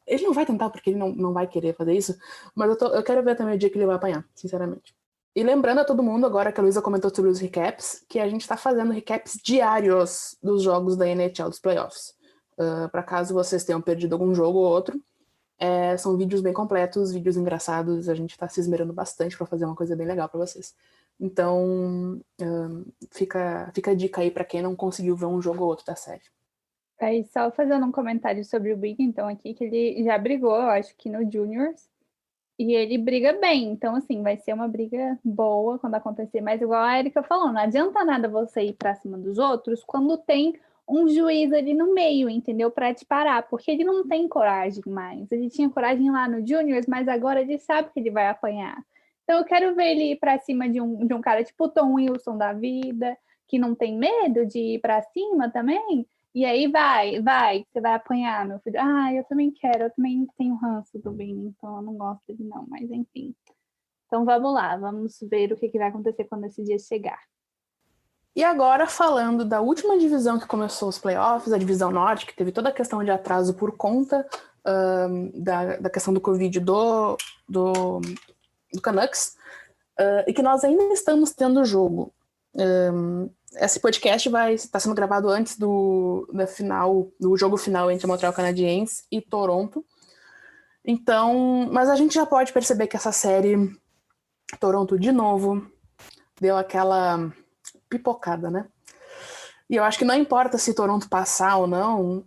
Ele não vai tentar porque ele não vai querer fazer isso, mas eu quero ver também o dia que ele vai apanhar, sinceramente. E lembrando a todo mundo, agora que a Luísa comentou sobre os recaps, que a gente tá fazendo recaps diários dos jogos da NHL, dos playoffs. Pra caso vocês tenham perdido algum jogo ou outro. São vídeos bem completos, vídeos engraçados, a gente tá se esmerando bastante pra fazer uma coisa bem legal pra vocês. Então, fica a dica aí pra quem não conseguiu ver um jogo ou outro da série. Aí, só fazendo um comentário sobre o Binnington aqui, que ele já brigou, eu acho que no Juniors, e ele briga bem. Então, assim, vai ser uma briga boa quando acontecer. Mas igual a Erika falou, não adianta nada você ir pra cima dos outros quando tem um juiz ali no meio, entendeu? Pra te parar, porque ele não tem coragem mais. Ele tinha coragem lá no Juniors, mas agora ele sabe que ele vai apanhar. Então, eu quero ver ele ir pra cima de um cara tipo o Tom Wilson da vida, que não tem medo de ir pra cima também. E aí você vai apanhar, meu filho. Eu também quero, eu também tenho ranço do Binnington, eu não gosto dele não, mas enfim. Então vamos lá, vamos ver o que vai acontecer quando esse dia chegar. E agora, falando da última divisão que começou os playoffs, a divisão norte, que teve toda a questão de atraso por conta da questão do Covid do Canucks, e que nós ainda estamos tendo jogo. Esse podcast vai estar sendo gravado antes do jogo final entre Montreal Canadiens e Toronto. Então, mas a gente já pode perceber que essa série, Toronto de novo, deu aquela pipocada, né? E eu acho que não importa se Toronto passar ou não,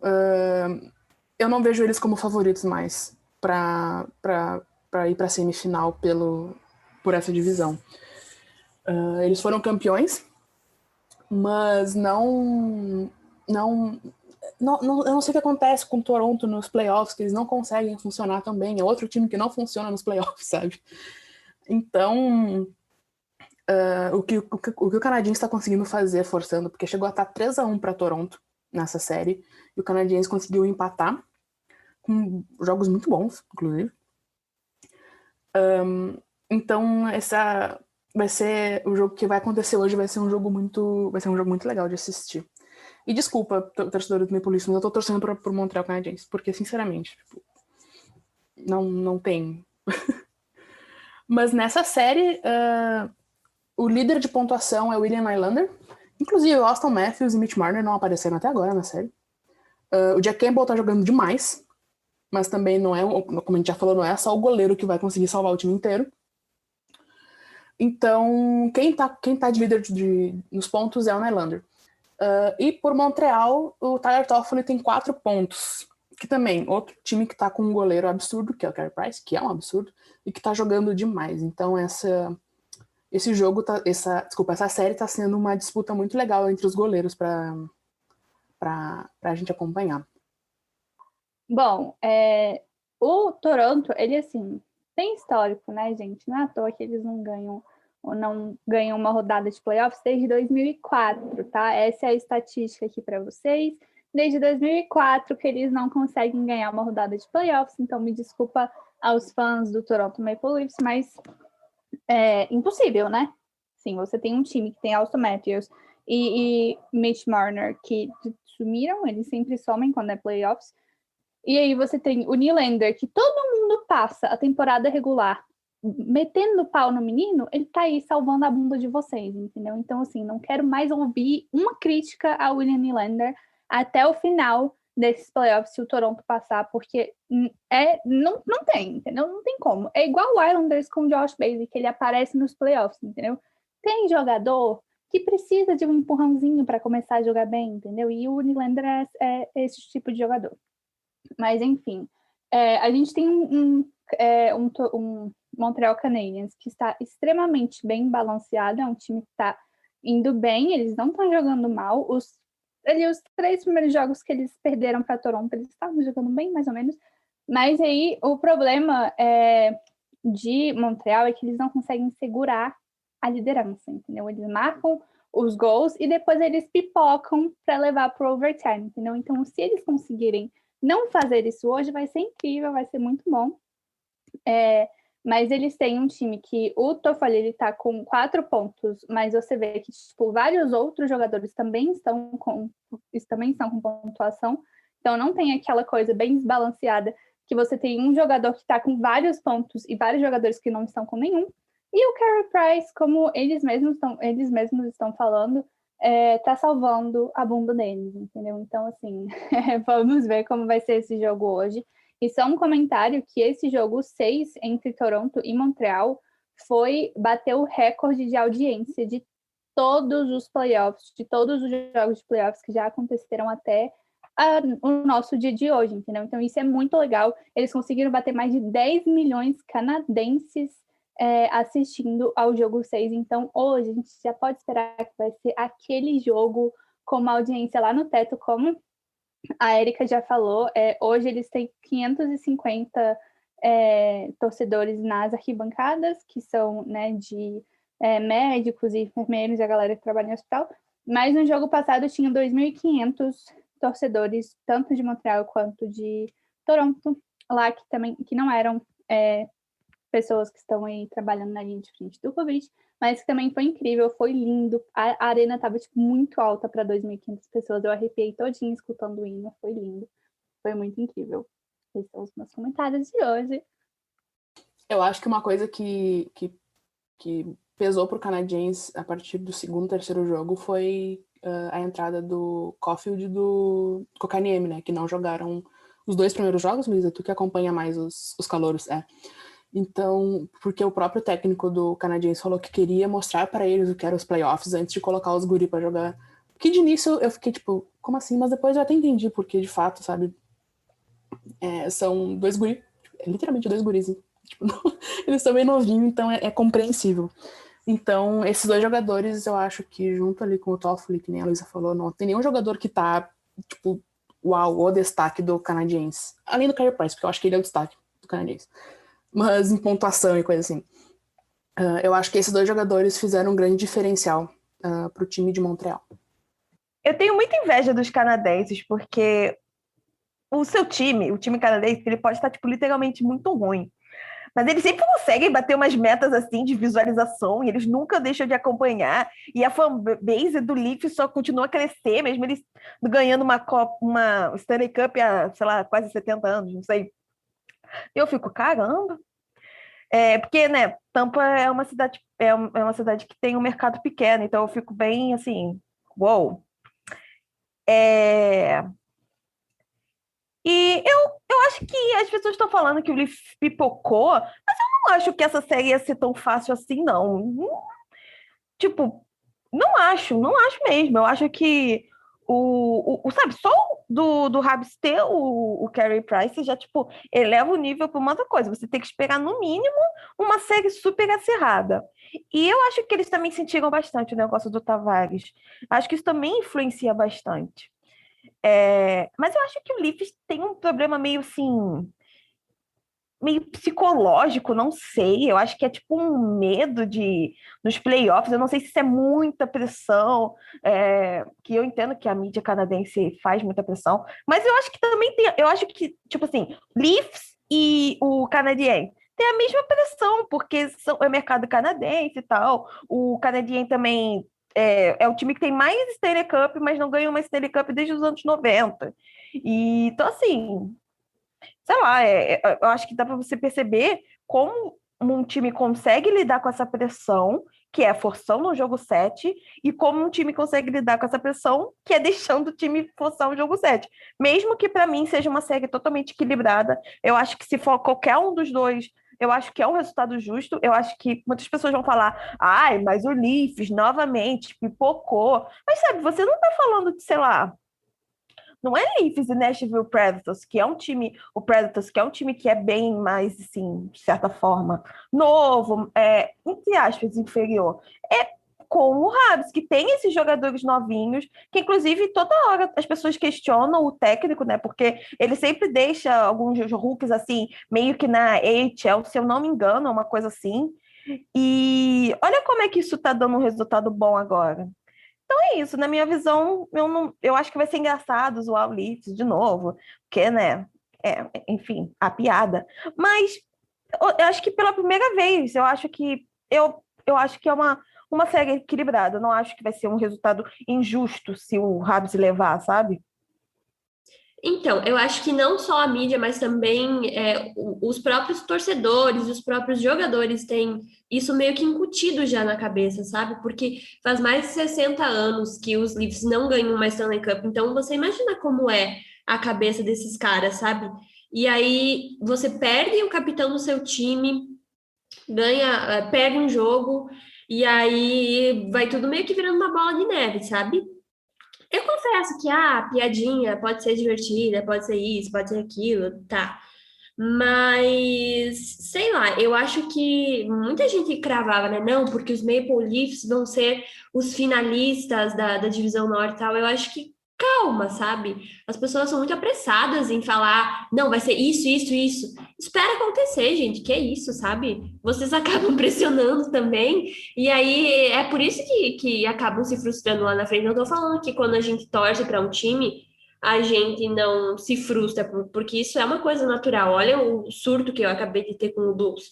eu não vejo eles como favoritos mais para ir para a semifinal por essa divisão. Eles foram campeões, mas eu não sei o que acontece com Toronto nos playoffs, que eles não conseguem funcionar tão bem. É outro time que não funciona nos playoffs, sabe? Então, o que o Canadiens está conseguindo fazer, forçando, porque chegou a estar 3-1 para Toronto nessa série, e o Canadiens conseguiu empatar, com jogos muito bons, inclusive. Então, vai ser o jogo que vai acontecer hoje, vai ser um jogo muito legal de assistir. E desculpa, torcedor do Maple Leafs, mas eu tô torcendo pro Montreal Canadiens, porque, sinceramente, não tem. Mas nessa série, o líder de pontuação é o William Nylander. Inclusive, o Auston Matthews e Mitch Marner não apareceram até agora na série. O Jack Campbell tá jogando demais, mas também não é, como a gente já falou, não é só o goleiro que vai conseguir salvar o time inteiro. Então, quem tá de líder nos pontos é o Nylander. E por Montreal, o Tyler Toffoli tem 4 pontos. Que também, outro time que tá com um goleiro absurdo, que é o Carey Price, que é um absurdo, e que tá jogando demais. Então, essa série tá sendo uma disputa muito legal entre os goleiros pra gente acompanhar. Bom, o Toronto, ele assim, tem histórico, né, gente? Não é à toa que eles não ganham uma rodada de playoffs desde 2004, tá? Essa é a estatística aqui para vocês. Desde 2004 que eles não conseguem ganhar uma rodada de playoffs, então me desculpa aos fãs do Toronto Maple Leafs, mas é impossível, né? Sim, você tem um time que tem Auston Matthews e Mitch Marner que sumiram, eles sempre somem quando é playoffs. E aí você tem o Nylander, que todo mundo passa a temporada regular metendo o pau no menino, ele tá aí salvando a bunda de vocês, entendeu? Então, assim, não quero mais ouvir uma crítica ao William Nylander até o final desses playoffs, se o Toronto passar, porque não tem, entendeu? Não tem como. É igual o Islanders com o Josh Bailey, que ele aparece nos playoffs, entendeu? Tem jogador que precisa de um empurrãozinho para começar a jogar bem, entendeu? E o Nylander é esse tipo de jogador. Mas, enfim, a gente tem um Montreal Canadiens que está extremamente bem balanceado, é um time que está indo bem, eles não estão jogando mal. Os 3 primeiros jogos que eles perderam para Toronto, eles estavam jogando bem, mais ou menos. Mas aí o problema de Montreal é que eles não conseguem segurar a liderança, entendeu? Eles marcam os gols e depois eles pipocam para levar para o overtime, entendeu? Então, se eles conseguirem não fazer isso hoje, vai ser incrível, vai ser muito bom. Mas eles têm um time que o Toffoli, ele tá com 4 pontos, mas você vê que tipo, vários outros jogadores também estão com pontuação, então não tem aquela coisa bem desbalanceada que você tem um jogador que está com vários pontos e vários jogadores que não estão com nenhum. E o Carey Price, como eles mesmos estão falando, tá salvando a bunda deles, entendeu? Então, assim, vamos ver como vai ser esse jogo hoje. E só um comentário que esse jogo 6 entre Toronto e Montreal bateu o recorde de audiência de todos os playoffs, de todos os jogos de playoffs que já aconteceram até o nosso dia de hoje, entendeu? Então isso é muito legal. Eles conseguiram bater mais de 10 milhões canadenses assistindo ao jogo 6. Então hoje a gente já pode esperar que vai ser aquele jogo com uma audiência lá no teto, como a Erika já falou. Hoje eles têm 550 torcedores nas arquibancadas, que são, né, de médicos e enfermeiros e a galera que trabalha em hospital. Mas no jogo passado tinha 2.500 torcedores, tanto de Montreal quanto de Toronto, lá que não eram pessoas que estão aí trabalhando na linha de frente do Covid, mas que também foi incrível, foi lindo. A arena estava tipo, muito alta para 2.500 pessoas. Eu arrepiei todinha escutando o hino, foi lindo. Foi muito incrível. Esses são os meus comentários de hoje. Eu acho que uma coisa que pesou pro Canadiens a partir do segundo, terceiro jogo foi a entrada do Caulfield e do Kotkaniemi, né? Que não jogaram os 2 primeiros jogos, Luísa, tu que acompanha mais os calouros. Então, porque o próprio técnico do Canadiens falou que queria mostrar para eles o que eram os playoffs antes de colocar os guri para jogar. Que de início eu fiquei tipo, como assim? Mas depois eu até entendi, porque de fato, sabe? São 2 guri, literalmente 2 guris. Tipo, eles são bem novinhos, então é compreensível. Então, esses 2 jogadores, eu acho que junto ali com o Toffoli, que nem a Luísa falou, não tem nenhum jogador que tá, tipo, uau, o destaque do Canadiens. Além do Carey Price, porque eu acho que ele é o destaque do Canadiens. Mas em pontuação e coisa assim. Eu acho que esses 2 jogadores fizeram um grande diferencial pro time de Montreal. Eu tenho muita inveja dos canadenses, porque o seu time, o time canadense, ele pode estar, tipo, literalmente muito ruim. Mas eles sempre conseguem bater umas metas, assim, de visualização, e eles nunca deixam de acompanhar. E a fanbase do Leafs só continua a crescer, mesmo eles ganhando uma Stanley Cup há, sei lá, quase 70 anos, não sei. Eu fico, caramba. Porque, né, Tampa é uma cidade que tem um mercado pequeno, então eu fico bem, assim, uou. E eu acho que as pessoas estão falando que o Leaf pipocou, mas eu não acho que essa série ia ser tão fácil assim, não. Tipo, não acho mesmo. Eu acho que sabe, só do Habs ter o Carey Price já, tipo, eleva o nível para uma outra coisa. Você tem que esperar, no mínimo, uma série super acirrada. E eu acho que eles também sentiram bastante o negócio do Tavares. Acho que isso também influencia bastante. Mas eu acho que o Leafs tem um problema meio assim, meio psicológico, não sei. Eu acho que é tipo um medo nos playoffs. Eu não sei se isso é muita pressão, que eu entendo que a mídia canadense faz muita pressão, mas eu acho que também tem. Eu acho que, tipo assim, Leafs e o Canadiens tem a mesma pressão, porque é mercado canadense e tal. O Canadiens também é o time que tem mais Stanley Cup, mas não ganha uma Stanley Cup desde os anos 90. Então, assim, sei lá, eu acho que dá para você perceber como um time consegue lidar com essa pressão, que é forçando o jogo 7, e como um time consegue lidar com essa pressão, que é deixando o time forçar o jogo 7. Mesmo que para mim seja uma série totalmente equilibrada, eu acho que se for qualquer um dos dois, eu acho que é um resultado justo. Eu acho que muitas pessoas vão falar, ai, mas o Leafs novamente pipocou. Mas sabe, você não tá falando de, sei lá, não é Leafs e Nashville Predators, que é um time, o Predators, que é um time que é bem mais, assim, de certa forma, novo, entre aspas, inferior. É com o Habs, que tem esses jogadores novinhos, que inclusive toda hora as pessoas questionam o técnico, né? Porque ele sempre deixa alguns rookies, assim, meio que na AHL, se eu não me engano, uma coisa assim. E olha como é que isso tá dando um resultado bom agora. Então é isso, na minha visão, eu acho que vai ser engraçado zoar o Leafs de novo, porque, né, enfim, a piada. Mas eu acho que pela primeira vez, eu acho que é uma série equilibrada. Eu não acho que vai ser um resultado injusto se o Habs levar, sabe? Então, eu acho que não só a mídia, mas também os próprios torcedores, os próprios jogadores têm isso meio que incutido já na cabeça, sabe? Porque faz mais de 60 anos que os Leafs não ganham mais Stanley Cup, então você imagina como é a cabeça desses caras, sabe? E aí você perde o capitão do seu time, perde um jogo, e aí vai tudo meio que virando uma bola de neve, sabe? Eu confesso que a piadinha pode ser divertida, pode ser isso, pode ser aquilo, tá. Mas, sei lá, eu acho que muita gente cravava, né? Não, porque os Maple Leafs vão ser os finalistas da Divisão Norte e tal. Eu acho que calma, sabe? As pessoas são muito apressadas em falar, não, vai ser isso, isso, isso. Espera acontecer, gente, que é isso, sabe? Vocês acabam pressionando também, e aí é por isso que acabam se frustrando lá na frente. Eu tô falando que quando a gente torce para um time, a gente não se frustra, porque isso é uma coisa natural. Olha o surto que eu acabei de ter com o Blues.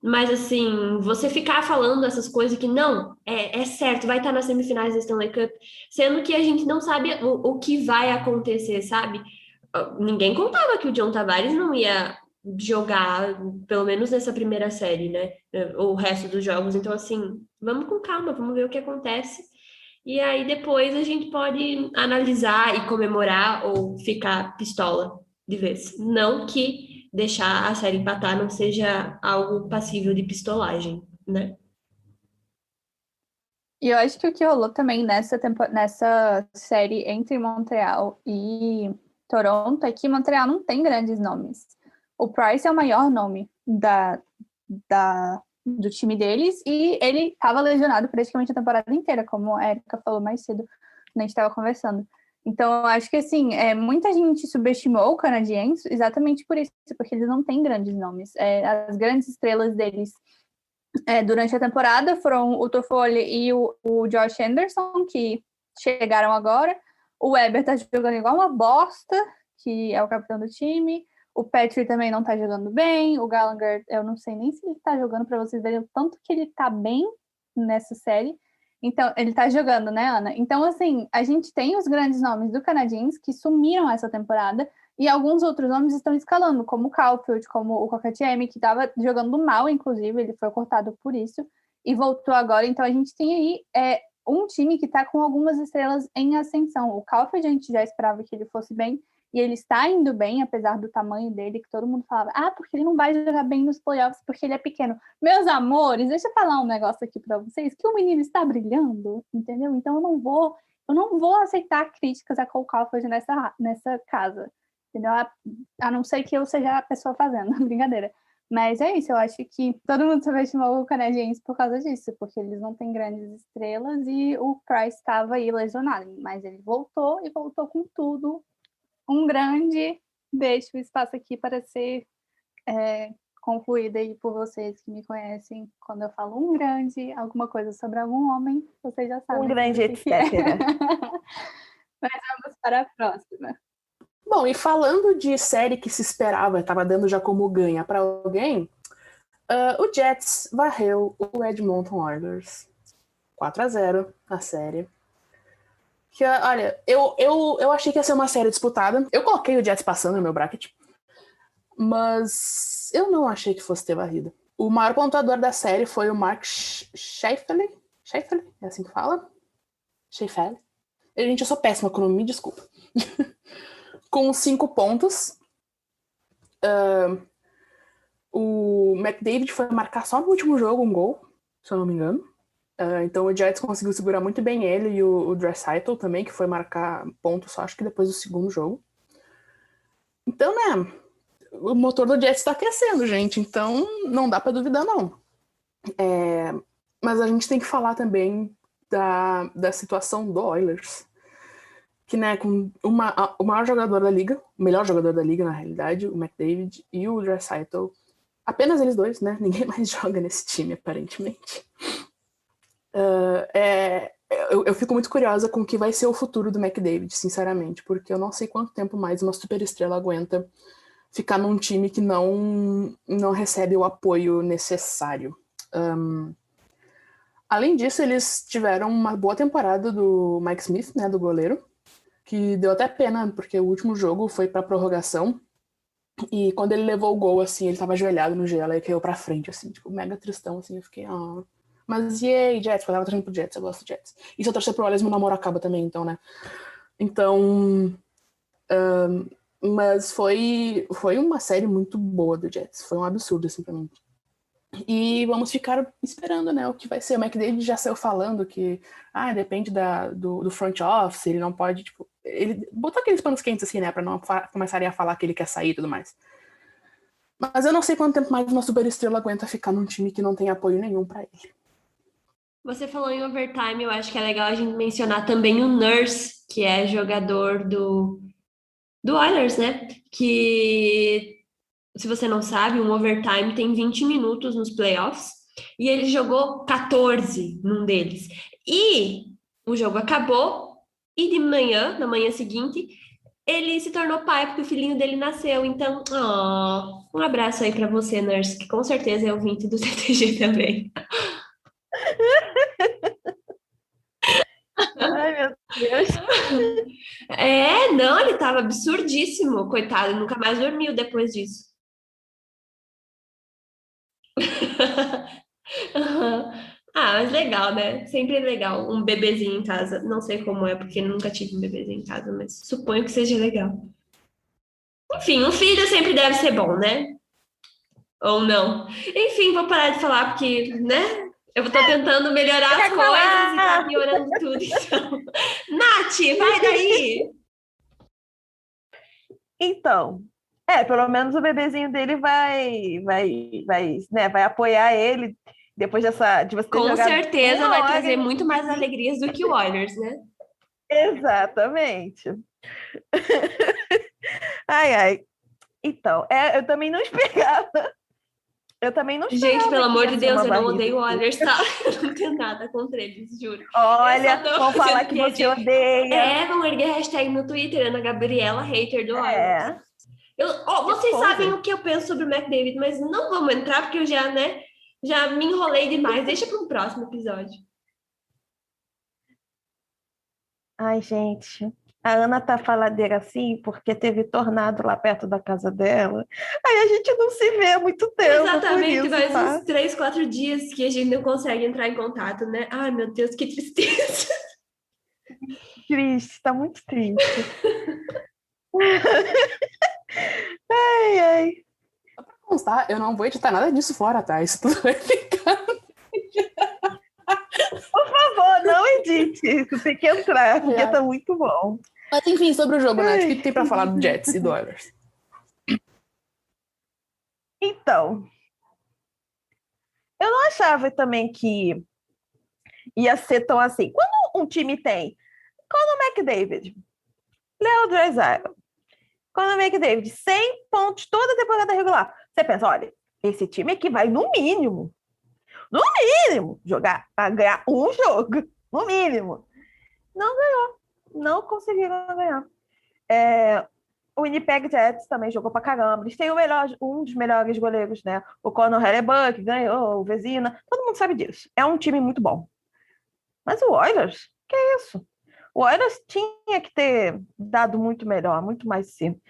Mas, assim, você ficar falando essas coisas que não, é certo, vai estar nas semifinais da Stanley Cup, sendo que a gente não sabe o que vai acontecer, sabe? Ninguém contava que o John Tavares não ia jogar, pelo menos nessa primeira série, né? O resto dos jogos. Então, assim, vamos com calma, vamos ver o que acontece. E aí depois a gente pode analisar e comemorar ou ficar pistola de vez. Não que deixar a série empatar não seja algo passível de pistolagem, né? E eu acho que o que rolou também nessa série entre Montreal e Toronto é que Montreal não tem grandes nomes. O Price é o maior nome do time deles e ele estava lesionado praticamente a temporada inteira, como a Erika falou mais cedo, quando a gente estava conversando. Então, eu acho que, assim, muita gente subestimou o Canadiens exatamente por isso, porque eles não têm grandes nomes. As grandes estrelas deles durante a temporada foram o Toffoli e o Josh Anderson, que chegaram agora. O Weber tá jogando igual uma bosta, que é o capitão do time. O Petrie também não tá jogando bem. O Gallagher, eu não sei nem se ele tá jogando, para vocês verem o tanto que ele tá bem nessa série. Então, ele tá jogando, né, Ana? Então, assim, a gente tem os grandes nomes do Canadiens que sumiram essa temporada e alguns outros nomes estão escalando, como o Caulfield, como o Kokatiemi, que estava jogando mal, inclusive, ele foi cortado por isso e voltou agora. Então, a gente tem aí um time que está com algumas estrelas em ascensão. O Caulfield, a gente já esperava que ele fosse bem, e ele está indo bem, apesar do tamanho dele, que todo mundo falava, porque ele não vai jogar bem nos playoffs, porque ele é pequeno. Meus amores, deixa eu falar um negócio aqui para vocês, que o menino está brilhando, entendeu? Então eu não vou aceitar críticas a Cole Caulfield nessa casa, entendeu? A não ser que eu seja a pessoa fazendo, brincadeira. Mas é isso, eu acho que todo mundo subestimou o Canadiens por causa disso, porque eles não têm grandes estrelas e o Price estava aí lesionado, mas ele voltou e voltou com tudo. Um grande, deixo o espaço aqui para ser concluída aí por vocês que me conhecem. Quando eu falo um grande, alguma coisa sobre algum homem, vocês já sabem. Um grande, etc. Mas vamos para a próxima. Bom, e falando de série que se esperava, estava dando já como ganha para alguém, o Jets varreu o Edmonton Oilers 4-0 na série. Que, olha, eu achei que ia ser uma série disputada. Eu coloquei o Jets passando no meu bracket, mas eu não achei que fosse ter varrida. O maior pontuador da série foi o Mark Scheifele. Scheifele? É assim que fala? Scheifele. Gente, eu sou péssima com o nome, me desculpa. Com 5 pontos. O McDavid foi marcar só no último jogo um gol, se eu não me engano. Então o Jets conseguiu segurar muito bem ele e o Draisaitl também, que foi marcar pontos só acho que depois do segundo jogo. Então, né, o motor do Jets está aquecendo, gente, então não dá para duvidar, não. Mas a gente tem que falar também da situação do Oilers, que, né, com o maior jogador da liga, o melhor jogador da liga, na realidade, o McDavid e o Draisaitl, apenas eles dois, né, ninguém mais joga nesse time, aparentemente. Eu fico muito curiosa com o que vai ser o futuro do McDavid, sinceramente, porque eu não sei quanto tempo mais uma superestrela aguenta ficar num time que não recebe o apoio necessário. Além disso, eles tiveram uma boa temporada do Mike Smith, né, do goleiro, que deu até pena, porque o último jogo foi pra prorrogação, e quando ele levou o gol, assim, ele tava ajoelhado no gelo e caiu pra frente, assim, tipo, mega tristão, assim, eu fiquei, Mas yay, Jets, eu tava torcendo pro Jets, eu gosto do Jets. E se eu torcer pro Oilers, meu namoro acaba também, então, né. Então, mas foi uma série muito boa do Jets, foi um absurdo, assim, pra mim. E vamos ficar esperando, né, o que vai ser. O McDavid já saiu falando que depende do front office, ele não pode, tipo, ele botou aqueles panos quentes assim, né, pra não começarem a falar que ele quer sair e tudo mais. Mas eu não sei quanto tempo mais uma superestrela aguenta ficar num time que não tem apoio nenhum pra ele. Você falou em overtime, eu acho que é legal a gente mencionar também o Nurse, que é jogador do Oilers, né, que... Se você não sabe, um overtime tem 20 minutos nos playoffs e ele jogou 14 num deles. E o jogo acabou e de manhã, na manhã seguinte, ele se tornou pai porque o filhinho dele nasceu. Então, um abraço aí para você, Nurse, que com certeza é ouvinte do TTG também. Ai, meu Deus. Não, ele tava absurdíssimo, coitado, nunca mais dormiu depois disso. Mas legal, né? Sempre é legal um bebezinho em casa. Não sei como é, porque nunca tive um bebezinho em casa, mas suponho que seja legal. Enfim, um filho sempre deve ser bom, né? Ou não. Enfim, vou parar de falar porque, né? Eu tô tentando melhorar as coisas e tá piorando tudo. Então, Nath, vai daí! Então, pelo menos o bebezinho dele vai apoiar ele depois de você ter Com jogado certeza uma vai hora. trazer muito mais alegrias do que o Oilers, né? Exatamente. Ai. Então, eu também não esperava. Gente, pelo amor de Deus, eu não odeio o assim. Oilers, tá? Eu não tenho nada contra eles, juro. Olha, vão falar que você odeia. Vão erguer hashtag no Twitter, Ana Gabriela, hater do Oilers. Vocês sabem o que eu penso sobre o McDavid, mas não vamos entrar, porque eu já me enrolei demais. Deixa para um próximo episódio. Ai, gente, a Ana tá faladeira assim porque teve tornado lá perto da casa dela. Aí a gente não se vê há muito tempo. Exatamente, por isso, faz tá? uns 3, 4 dias que a gente não consegue entrar em contato, né? Ai, meu Deus, que tristeza. Triste, tá muito triste. Ai. Só pra constar, eu não vou editar nada disso fora, tá? Isso tudo vai ficar. Por favor, não edite isso, tem que entrar, porque tá muito bom. Mas enfim, sobre o jogo, né? O que tem pra falar do Jets e do Oilers? Então, eu não achava também que ia ser tão assim. Quando um time tem Conor McDavid, Leon Draisaitl, Conor McDavid, 100 pontos toda a temporada regular, você pensa, olha, esse time aqui vai no mínimo, ganhar um jogo, no mínimo. Não ganhou, não conseguiram ganhar. O Winnipeg Jets também jogou pra caramba. Eles têm um dos melhores goleiros, né? O Conor Hellebuck ganhou, o Vezina. Todo mundo sabe disso. É um time muito bom. Mas o Oilers, que é isso? O Oilers tinha que ter dado muito melhor, muito mais sim.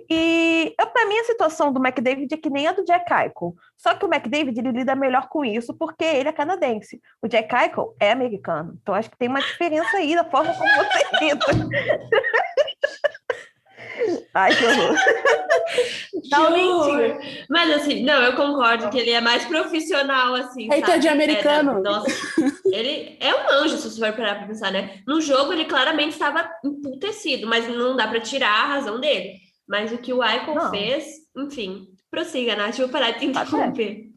E para mim a situação do McDavid é que nem a do Jack Eichel. Só que o McDavid ele lida melhor com isso porque ele é canadense. O Jack Eichel é americano. Então acho que tem uma diferença aí da forma como você lida. Ai, que horror. Não, mentira. Mas assim, não, eu concordo que ele é mais profissional, assim, Eita, sabe? de americano. Nossa, ele é um anjo, se você for parar pra pensar, né? No jogo, ele claramente estava emputecido, mas não dá pra tirar a razão dele. Mas o que o Eichel fez, enfim, prossiga, Nath, eu vou parar de te interromper.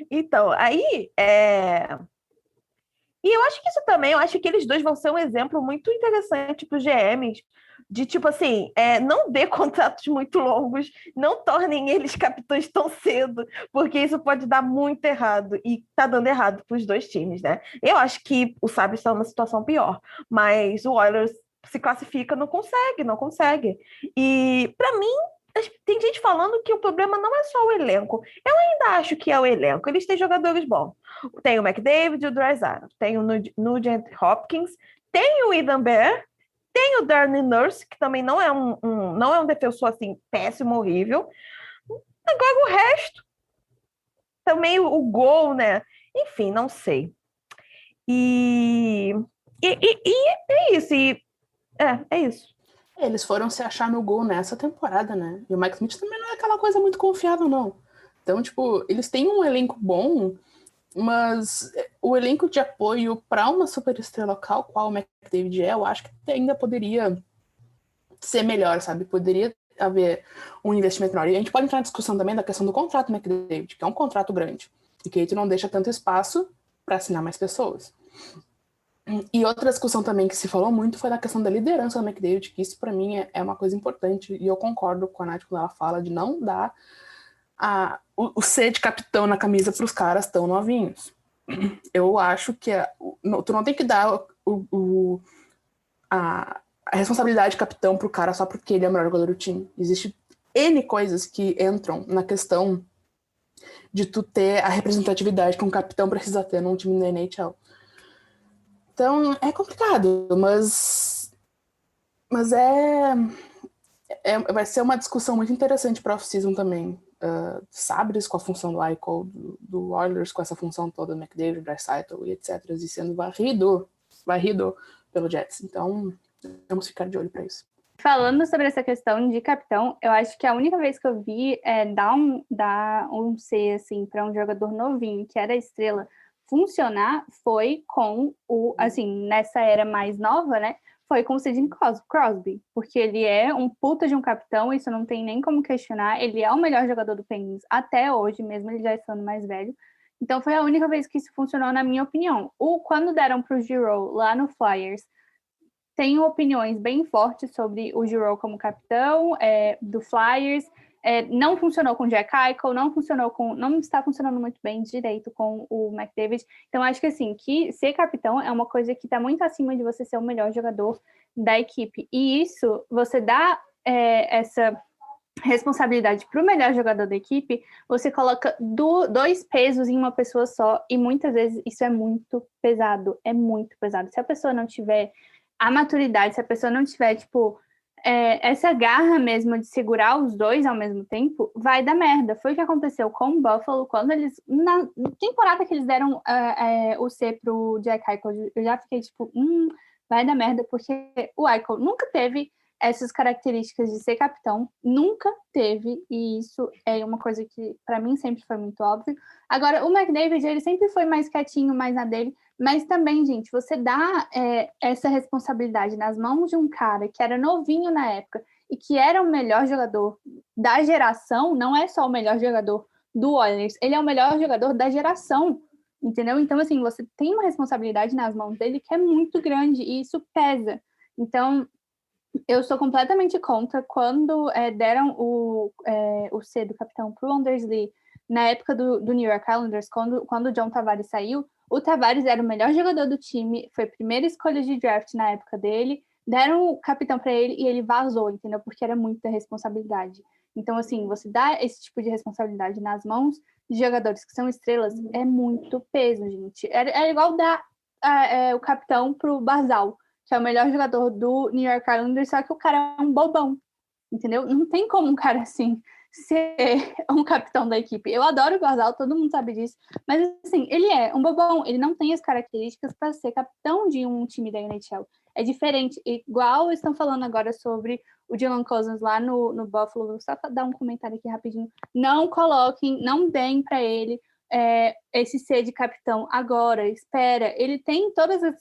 Então, aí, E eu acho que isso também, eu acho que eles dois vão ser um exemplo muito interessante para os GMs, de tipo assim, não dê contratos muito longos, não tornem eles capitães tão cedo, porque isso pode dar muito errado, e tá dando errado para os dois times, né? Eu acho que o Sabres está numa situação pior, mas o Oilers se classifica, não consegue. E para mim, tem gente falando que o problema não é só o elenco. Eu ainda acho que é o elenco. Eles têm jogadores bons. Tem o McDavid e o Draisaitl. Tem o Nugent Hopkins. Tem o Ethan Bear. Tem o Darnell Nurse, que também não é um defensor assim péssimo, horrível. Agora o resto. Também o gol, né? Enfim, não sei. E é isso. É isso. Eles foram se achar no gol nessa temporada, né? E o Mike Smith também não é aquela coisa muito confiável, não. Então, tipo, eles têm um elenco bom, mas o elenco de apoio para uma superestrela local, qual o McDavid eu acho que ainda poderia ser melhor, sabe? Poderia haver um investimento maior. E a gente pode entrar na discussão também da questão do contrato do McDavid, que é um contrato grande, e que aí tu não deixa tanto espaço para assinar mais pessoas. E outra discussão também que se falou muito foi da questão da liderança do McDavid, que isso para mim é uma coisa importante, e eu concordo com a Nath quando ela fala de não dar o ser de capitão na camisa para os caras tão novinhos. Eu acho que tu não tem que dar a responsabilidade de capitão pro cara só porque ele é o melhor jogador do time. Existe N coisas que entram na questão de tu ter a representatividade que um capitão precisa ter num time da NHL. Então, é complicado, mas vai ser uma discussão muito interessante para off-season também. Sabres com a função do Eichel, do Oilers com essa função toda, do McDavid, Draisaitl e etc. E sendo varrido pelo Jets. Então, vamos ficar de olho para isso. Falando sobre essa questão de capitão, eu acho que a única vez que eu vi dar um C assim, para um jogador novinho, que era estrela, funcionar foi com assim, nessa era mais nova, né? Foi com o Sidney Crosby, porque ele é um puta de um capitão, isso não tem nem como questionar, ele é o melhor jogador do Penguins até hoje, mesmo ele já estando mais velho. Então foi a única vez que isso funcionou, na minha opinião. Quando deram pro Giroux lá no Flyers, tenho opiniões bem fortes sobre o Giroux como capitão do Flyers. Não funcionou com o Jack Eichel, não está funcionando muito bem direito com o McDavid. Então, acho que assim, que ser capitão é uma coisa que está muito acima de você ser o melhor jogador da equipe. E isso, você dá essa responsabilidade para o melhor jogador da equipe, você coloca dois pesos em uma pessoa só, e muitas vezes isso é muito pesado. Se a pessoa não tiver a maturidade, se a pessoa não tiver, tipo, essa garra mesmo de segurar os dois ao mesmo tempo, vai dar merda. Foi o que aconteceu com o Buffalo, quando eles, na temporada que eles deram o C pro Jack Eichel, eu já fiquei tipo, vai dar merda, porque o Eichel nunca teve essas características de ser capitão, nunca teve, e isso é uma coisa que para mim sempre foi muito óbvio. Agora, o McDavid, ele sempre foi mais quietinho, mais na dele, mas também, gente, você dá essa responsabilidade nas mãos de um cara que era novinho na época e que era o melhor jogador da geração, não é só o melhor jogador do Oilers, ele é o melhor jogador da geração, entendeu? Então, assim, você tem uma responsabilidade nas mãos dele que é muito grande e isso pesa. Então, eu sou completamente contra quando deram o C do capitão pro Anders Lee na época do New York Islanders, quando o John Tavares saiu. O Tavares era o melhor jogador do time, foi a primeira escolha de draft na época dele, deram o capitão para ele e ele vazou, entendeu? Porque era muita responsabilidade. Então, assim, você dá esse tipo de responsabilidade nas mãos de jogadores que são estrelas, é muito peso, gente. É igual dar o capitão pro Barzal, que é o melhor jogador do New York Islanders, só que o cara é um bobão, entendeu? Não tem como um cara assim ser um capitão da equipe. Eu adoro o Barzal, todo mundo sabe disso, mas assim, ele é um bobão, ele não tem as características para ser capitão de um time da NHL. É diferente, igual estão falando agora sobre o Dylan Cousins lá no Buffalo. Vou só dar um comentário aqui rapidinho. Não coloquem, não deem para ele esse ser de capitão agora, espera. Ele tem todas as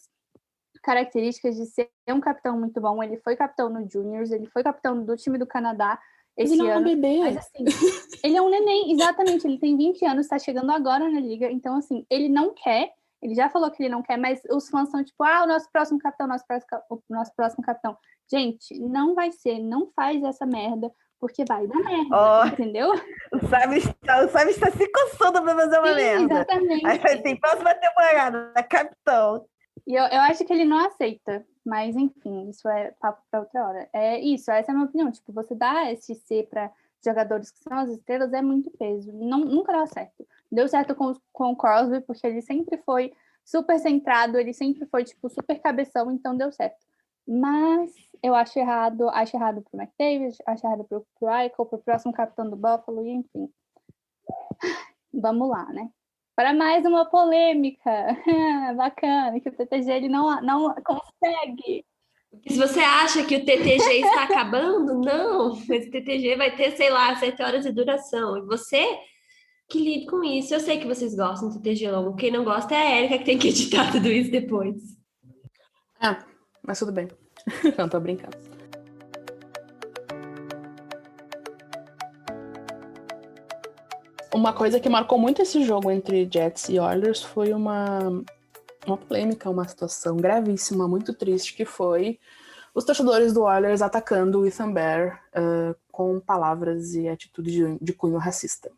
características de ser um capitão muito bom. Ele foi capitão no Juniors, ele foi capitão do time do Canadá esse ele ano. É um bebê. Mas assim, ele é um neném, exatamente. Ele tem 20 anos, está chegando agora na liga. Então, assim, ele não quer. Ele já falou que ele não quer, mas os fãs são tipo, o nosso próximo capitão, o nosso próximo capitão. Gente, não vai ser, não faz essa merda, porque vai dar merda, entendeu? O Sam está se coçando pra fazer uma merda. Exatamente. Aí assim, próxima temporada, capitão. E eu acho que ele não aceita, mas enfim, isso é papo para outra hora. É isso, essa é a minha opinião. Tipo, você dá esse C para jogadores que são as estrelas é muito peso. Nunca dá certo. Deu certo com o Crosby, porque ele sempre foi super centrado, ele sempre foi, tipo, super cabeção, então deu certo. Mas eu acho errado pro McDavid, acho errado pro Eichel, pro próximo capitão do Buffalo, e enfim. Vamos lá, né? Para mais uma polêmica. Bacana, que o TTG ele não consegue. Se você acha que o TTG está acabando, não. Esse TTG vai ter, sei lá, 7 horas de duração. E você que lide com isso. Eu sei que vocês gostam do TTG longo. Quem não gosta é a Erika que tem que editar tudo isso depois. Mas tudo bem. Não, tô brincando. Uma coisa que marcou muito esse jogo entre Jets e Oilers foi uma polêmica, uma situação gravíssima, muito triste, que foi os torcedores do Oilers atacando o Ethan Bear com palavras e atitudes de cunho racista.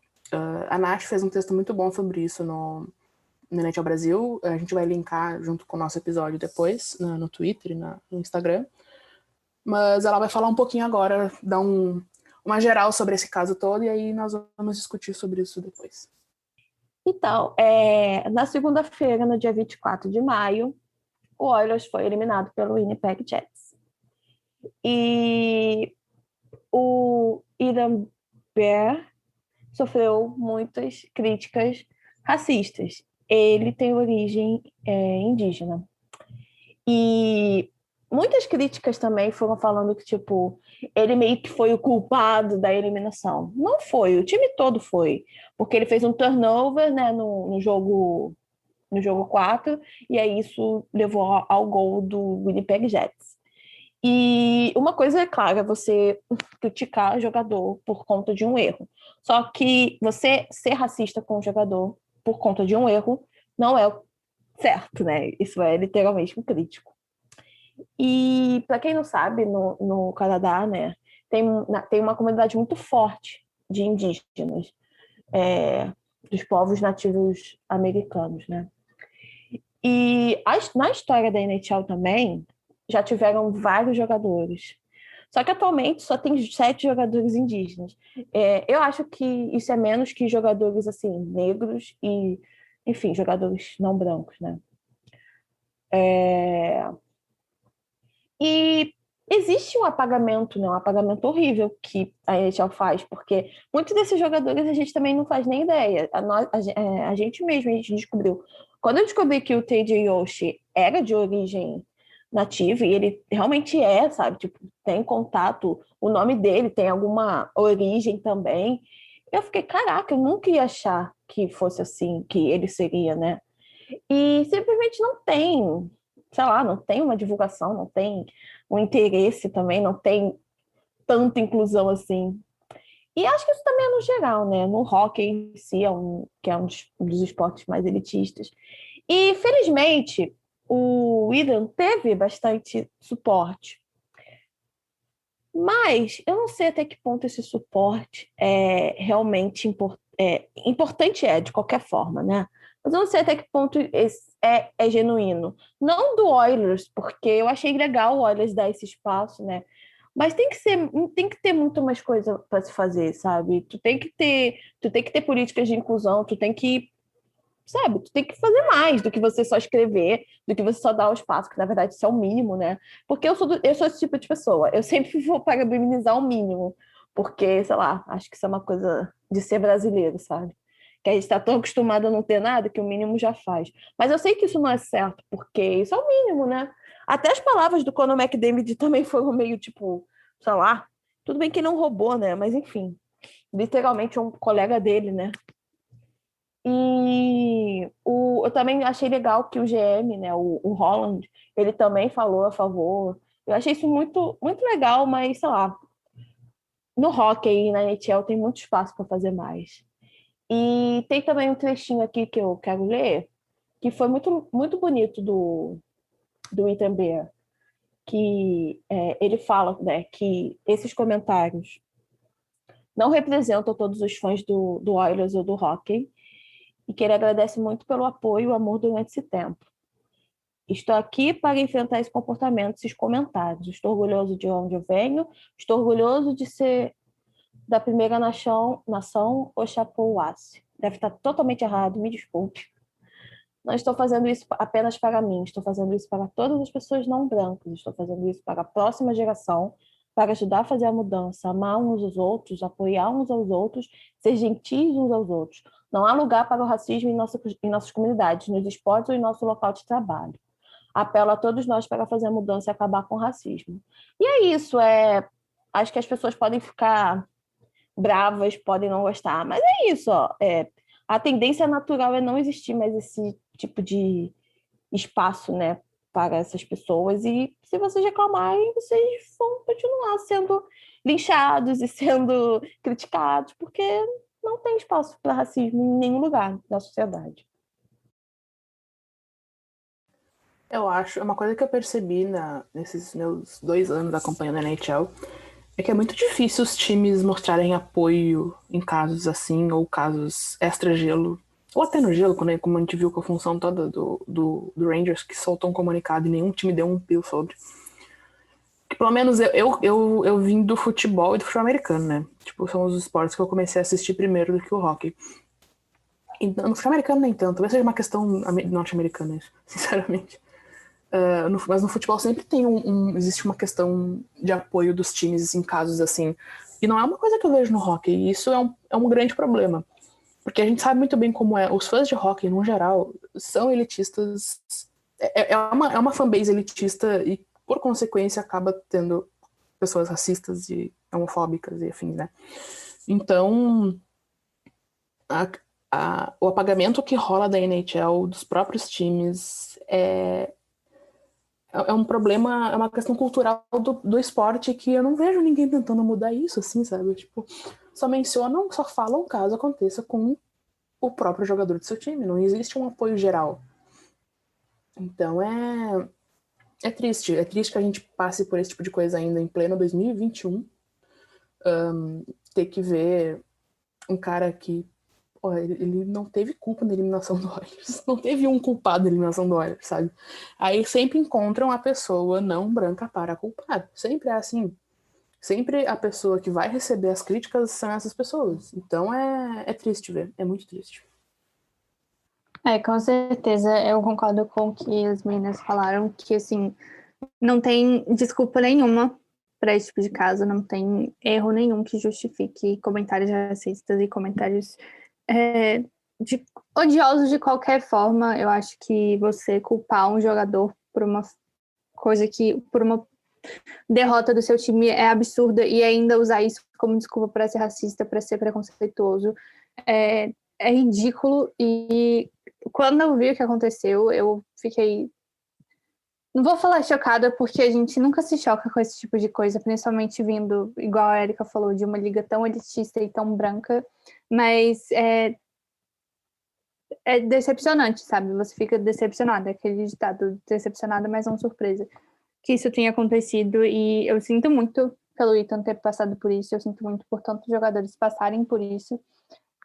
A Nath fez um texto muito bom sobre isso no NHL Brasil. A gente vai linkar junto com o nosso episódio depois, no Twitter e no Instagram. Mas ela vai falar um pouquinho agora, dar uma geral sobre esse caso todo, e aí nós vamos discutir sobre isso depois. Então, na segunda-feira, no dia 24 de maio, o Oilers foi eliminado pelo Winnipeg Jets. E o Ethan Bear sofreu muitas críticas racistas. Ele tem origem indígena. E muitas críticas também foram falando que, tipo, ele meio que foi o culpado da eliminação. Não foi, o time todo foi. Porque ele fez um turnover, né, no jogo 4, e aí isso levou ao gol do Winnipeg Jets. E uma coisa é clara, é você criticar o jogador por conta de um erro. Só que você ser racista com o jogador por conta de um erro não é certo, né? Isso é literalmente um crítico. E, para quem não sabe, no Canadá, né, tem uma comunidade muito forte de indígenas, dos povos nativos americanos, né? E na história da NHL também, já tiveram vários jogadores. Só que atualmente só tem 7 jogadores indígenas. Eu acho que isso é menos que jogadores assim, negros e, enfim, jogadores não brancos, né? E existe um apagamento, né? Um apagamento horrível que a NHL faz, porque muitos desses jogadores a gente também não faz nem ideia. A gente mesmo, a gente descobriu. Quando eu descobri que o TJ Oshie era de origem nativa, e ele realmente sabe? Tipo, tem contato, o nome dele tem alguma origem também. Eu fiquei, caraca, eu nunca ia achar que fosse assim, que ele seria, né? E simplesmente não tem, sei lá, não tem uma divulgação, não tem um interesse também, não tem tanta inclusão assim. E acho que isso também é no geral, né? No hockey em si, que é um dos esportes mais elitistas. E, felizmente, o Ethan teve bastante suporte. Mas eu não sei até que ponto esse suporte é realmente importante, de qualquer forma, né? Mas eu não sei até que ponto é genuíno. Não do Oilers, porque eu achei legal o Oilers dar esse espaço, né? Mas tem que ter muito mais coisa para se fazer, sabe? Tu tem que ter políticas de inclusão, tu tem que sabe? Tu tem que fazer mais do que você só escrever, do que você só dar os passos, que na verdade isso é o mínimo, né? Porque eu sou esse tipo de pessoa. Eu sempre vou parabenizar o mínimo, porque, sei lá, acho que isso é uma coisa de ser brasileiro, sabe? Que a gente está tão acostumado a não ter nada que o mínimo já faz. Mas eu sei que isso não é certo, porque isso é o mínimo, né? Até as palavras do Conor McDavid também foram meio tipo, sei lá, tudo bem que não roubou, né? Mas enfim, literalmente um colega dele, né? E eu também achei legal que o GM, né, o Holland, ele também falou a favor. Eu achei isso muito, muito legal, mas sei lá, no hockey e na NHL tem muito espaço para fazer mais. E tem também um trechinho aqui que eu quero ler, que foi muito, muito bonito do Ethan Bear, que ele fala, né, que esses comentários não representam todos os fãs do Oilers ou do hockey, e que ele agradece muito pelo apoio e o amor durante esse tempo. Estou aqui para enfrentar esse comportamento, esses comentários. Estou orgulhoso de onde eu venho, estou orgulhoso de ser da primeira nação Oxapouassi. Deve estar totalmente errado, me desculpe. Não estou fazendo isso apenas para mim, estou fazendo isso para todas as pessoas não brancas, estou fazendo isso para a próxima geração, para ajudar a fazer a mudança, amar uns aos outros, apoiar uns aos outros, ser gentis uns aos outros. Não há lugar para o racismo em nossas comunidades, nos esportes ou em nosso local de trabalho. Apelo a todos nós para fazer a mudança e acabar com o racismo. E é isso, acho que as pessoas podem ficar bravas, podem não gostar, mas é isso, ó. A tendência natural é não existir mais esse tipo de espaço, né, para essas pessoas, e se vocês reclamarem, vocês vão continuar sendo linchados e sendo criticados, porque não tem espaço para racismo em nenhum lugar da sociedade. Eu acho, uma coisa que eu percebi nesses meus 2 anos acompanhando a NHL é que é muito difícil os times mostrarem apoio em casos assim, ou casos extra-gelo, ou até no gelo, né, como a gente viu com a função toda do Rangers, que soltou um comunicado e nenhum time deu um pio sobre. Que, pelo menos eu vim do futebol e do futebol americano, né? Tipo, são os esportes que eu comecei a assistir primeiro do que o hockey. E no futebol americano nem tanto, talvez seja uma questão norte-americana, sinceramente. Mas no futebol sempre tem existe uma questão de apoio dos times em casos assim. E não é uma coisa que eu vejo no hockey. E isso é um grande problema. Porque a gente sabe muito bem como é. Os fãs de hockey, no geral, são elitistas. É uma fanbase elitista e, por consequência, acaba tendo pessoas racistas e homofóbicas e afins, né? Então, o apagamento que rola da NHL, dos próprios times, é um problema, é uma questão cultural do esporte que eu não vejo ninguém tentando mudar isso, assim, sabe? Tipo, só falam caso aconteça com o próprio jogador do seu time. Não existe um apoio geral. Então é triste. É triste que a gente passe por esse tipo de coisa ainda em pleno 2021. Ter que ver um cara que ele não teve culpa na eliminação do Oilers. Não teve um culpado na eliminação do Oilers, sabe? Aí sempre encontram a pessoa não branca para culpar. Sempre é assim. Sempre a pessoa que vai receber as críticas são essas pessoas. Então é triste ver. É muito triste. Com certeza. Eu concordo com o que as meninas falaram, que, assim, não tem desculpa nenhuma para esse tipo de caso, não tem erro nenhum que justifique comentários racistas e comentários odiosos de qualquer forma. Eu acho que você culpar um jogador por uma coisa por uma derrota do seu time é absurda, e ainda usar isso como desculpa para ser racista, para ser preconceituoso, é ridículo. E quando eu vi o que aconteceu, eu fiquei... Não vou falar chocada, porque a gente nunca se choca com esse tipo de coisa, principalmente vindo, igual a Erika falou, de uma liga tão elitista e tão branca, mas é decepcionante, sabe? Você fica decepcionada, aquele ditado, decepcionada, mas não surpresa, que isso tenha acontecido. E eu sinto muito pelo Ethan ter passado por isso, eu sinto muito por tantos jogadores passarem por isso.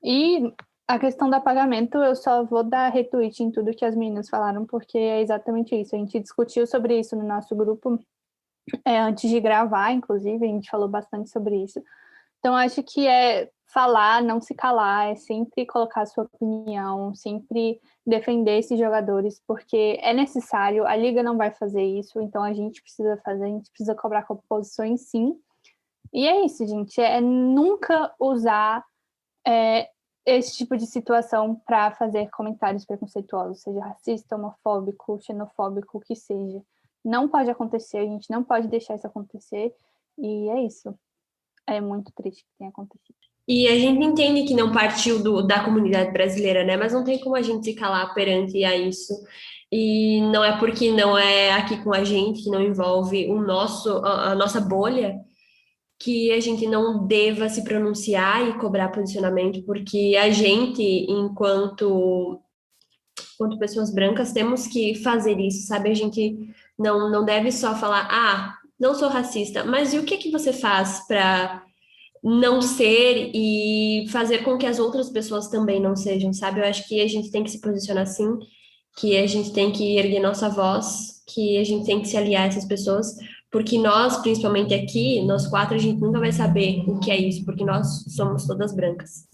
E a questão do apagamento, eu só vou dar retweet em tudo que as meninas falaram, porque é exatamente isso. A gente discutiu sobre isso no nosso grupo antes de gravar, inclusive, a gente falou bastante sobre isso. Então, acho que é falar, não se calar, é sempre colocar a sua opinião, sempre defender esses jogadores, porque é necessário, a Liga não vai fazer isso, então a gente precisa fazer, a gente precisa cobrar composições sim. E é isso, gente, é nunca usar esse tipo de situação para fazer comentários preconceituosos, seja racista, homofóbico, xenofóbico, o que seja. Não pode acontecer, a gente não pode deixar isso acontecer, e é isso. É muito triste que tenha acontecido. E a gente entende que não partiu da comunidade brasileira, né? Mas não tem como a gente se calar perante a isso. E não é porque não é aqui com a gente, que não envolve a nossa bolha, que a gente não deva se pronunciar e cobrar posicionamento, porque a gente, enquanto pessoas brancas, temos que fazer isso, sabe? A gente não deve só falar, não sou racista, mas e o que você faz para não ser e fazer com que as outras pessoas também não sejam, sabe? Eu acho que a gente tem que se posicionar assim, que a gente tem que erguer nossa voz, que a gente tem que se aliar a essas pessoas, porque nós, principalmente aqui, nós 4, a gente nunca vai saber o que é isso, porque nós somos todas brancas.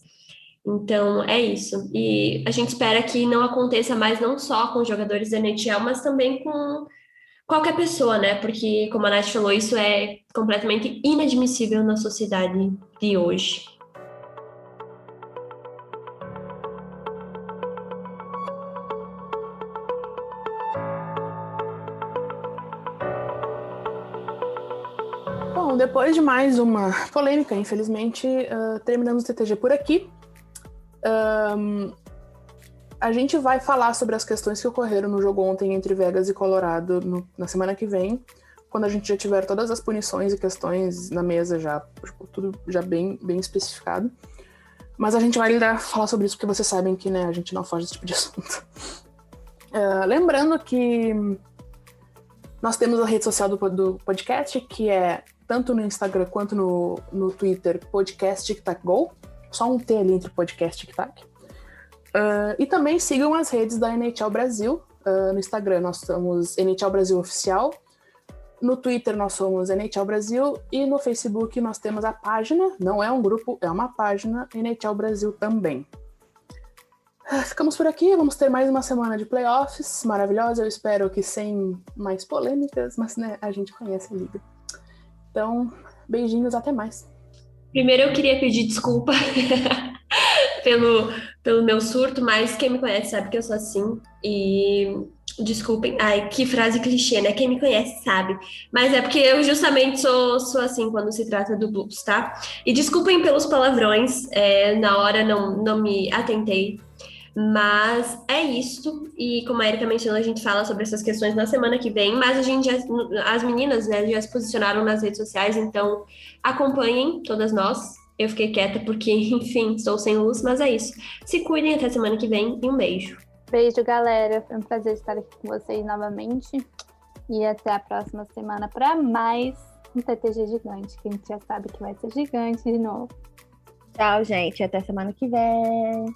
Então, é isso. E a gente espera que não aconteça mais não só com os jogadores da NHL, mas também com qualquer pessoa, né? Porque, como a Nath falou, isso é completamente inadmissível na sociedade de hoje. Bom, depois de mais uma polêmica, infelizmente, terminamos o TTG por aqui. A gente vai falar sobre as questões que ocorreram no jogo ontem entre Vegas e Colorado na semana que vem, quando a gente já tiver todas as punições e questões na mesa já, tudo já bem especificado. Mas a gente vai falar sobre isso porque vocês sabem que, né, a gente não foge desse tipo de assunto. Lembrando que nós temos a rede social do podcast, que é tanto no Instagram quanto no Twitter, podcast Tic Tac Go. Só um T ali entre podcast e Tic Tac. E também sigam as redes da NHL Brasil. No Instagram nós somos NHL Brasil Oficial. No Twitter nós somos NHL Brasil. E no Facebook nós temos a página, não é um grupo, é uma página, NHL Brasil também. Ficamos por aqui, vamos ter mais uma semana de playoffs maravilhosa. Eu espero que sem mais polêmicas, mas né, a gente conhece a liga. Então, beijinhos, até mais. Primeiro eu queria pedir desculpa pelo meu surto, mas quem me conhece sabe que eu sou assim. E desculpem, ai, que frase clichê, né? Quem me conhece sabe. Mas é porque eu justamente sou assim quando se trata do Blues, tá? E desculpem pelos palavrões, na hora não me atentei. Mas é isso, e como a Erika mencionou, a gente fala sobre essas questões na semana que vem, mas as meninas, né, já se posicionaram nas redes sociais, então acompanhem todas nós. Eu fiquei quieta porque, enfim, estou sem luz, mas é isso. Se cuidem até semana que vem e um beijo. Beijo, galera. Foi um prazer estar aqui com vocês novamente. E até a próxima semana para mais um TTG gigante, que a gente já sabe que vai ser gigante de novo. Tchau, gente. Até semana que vem.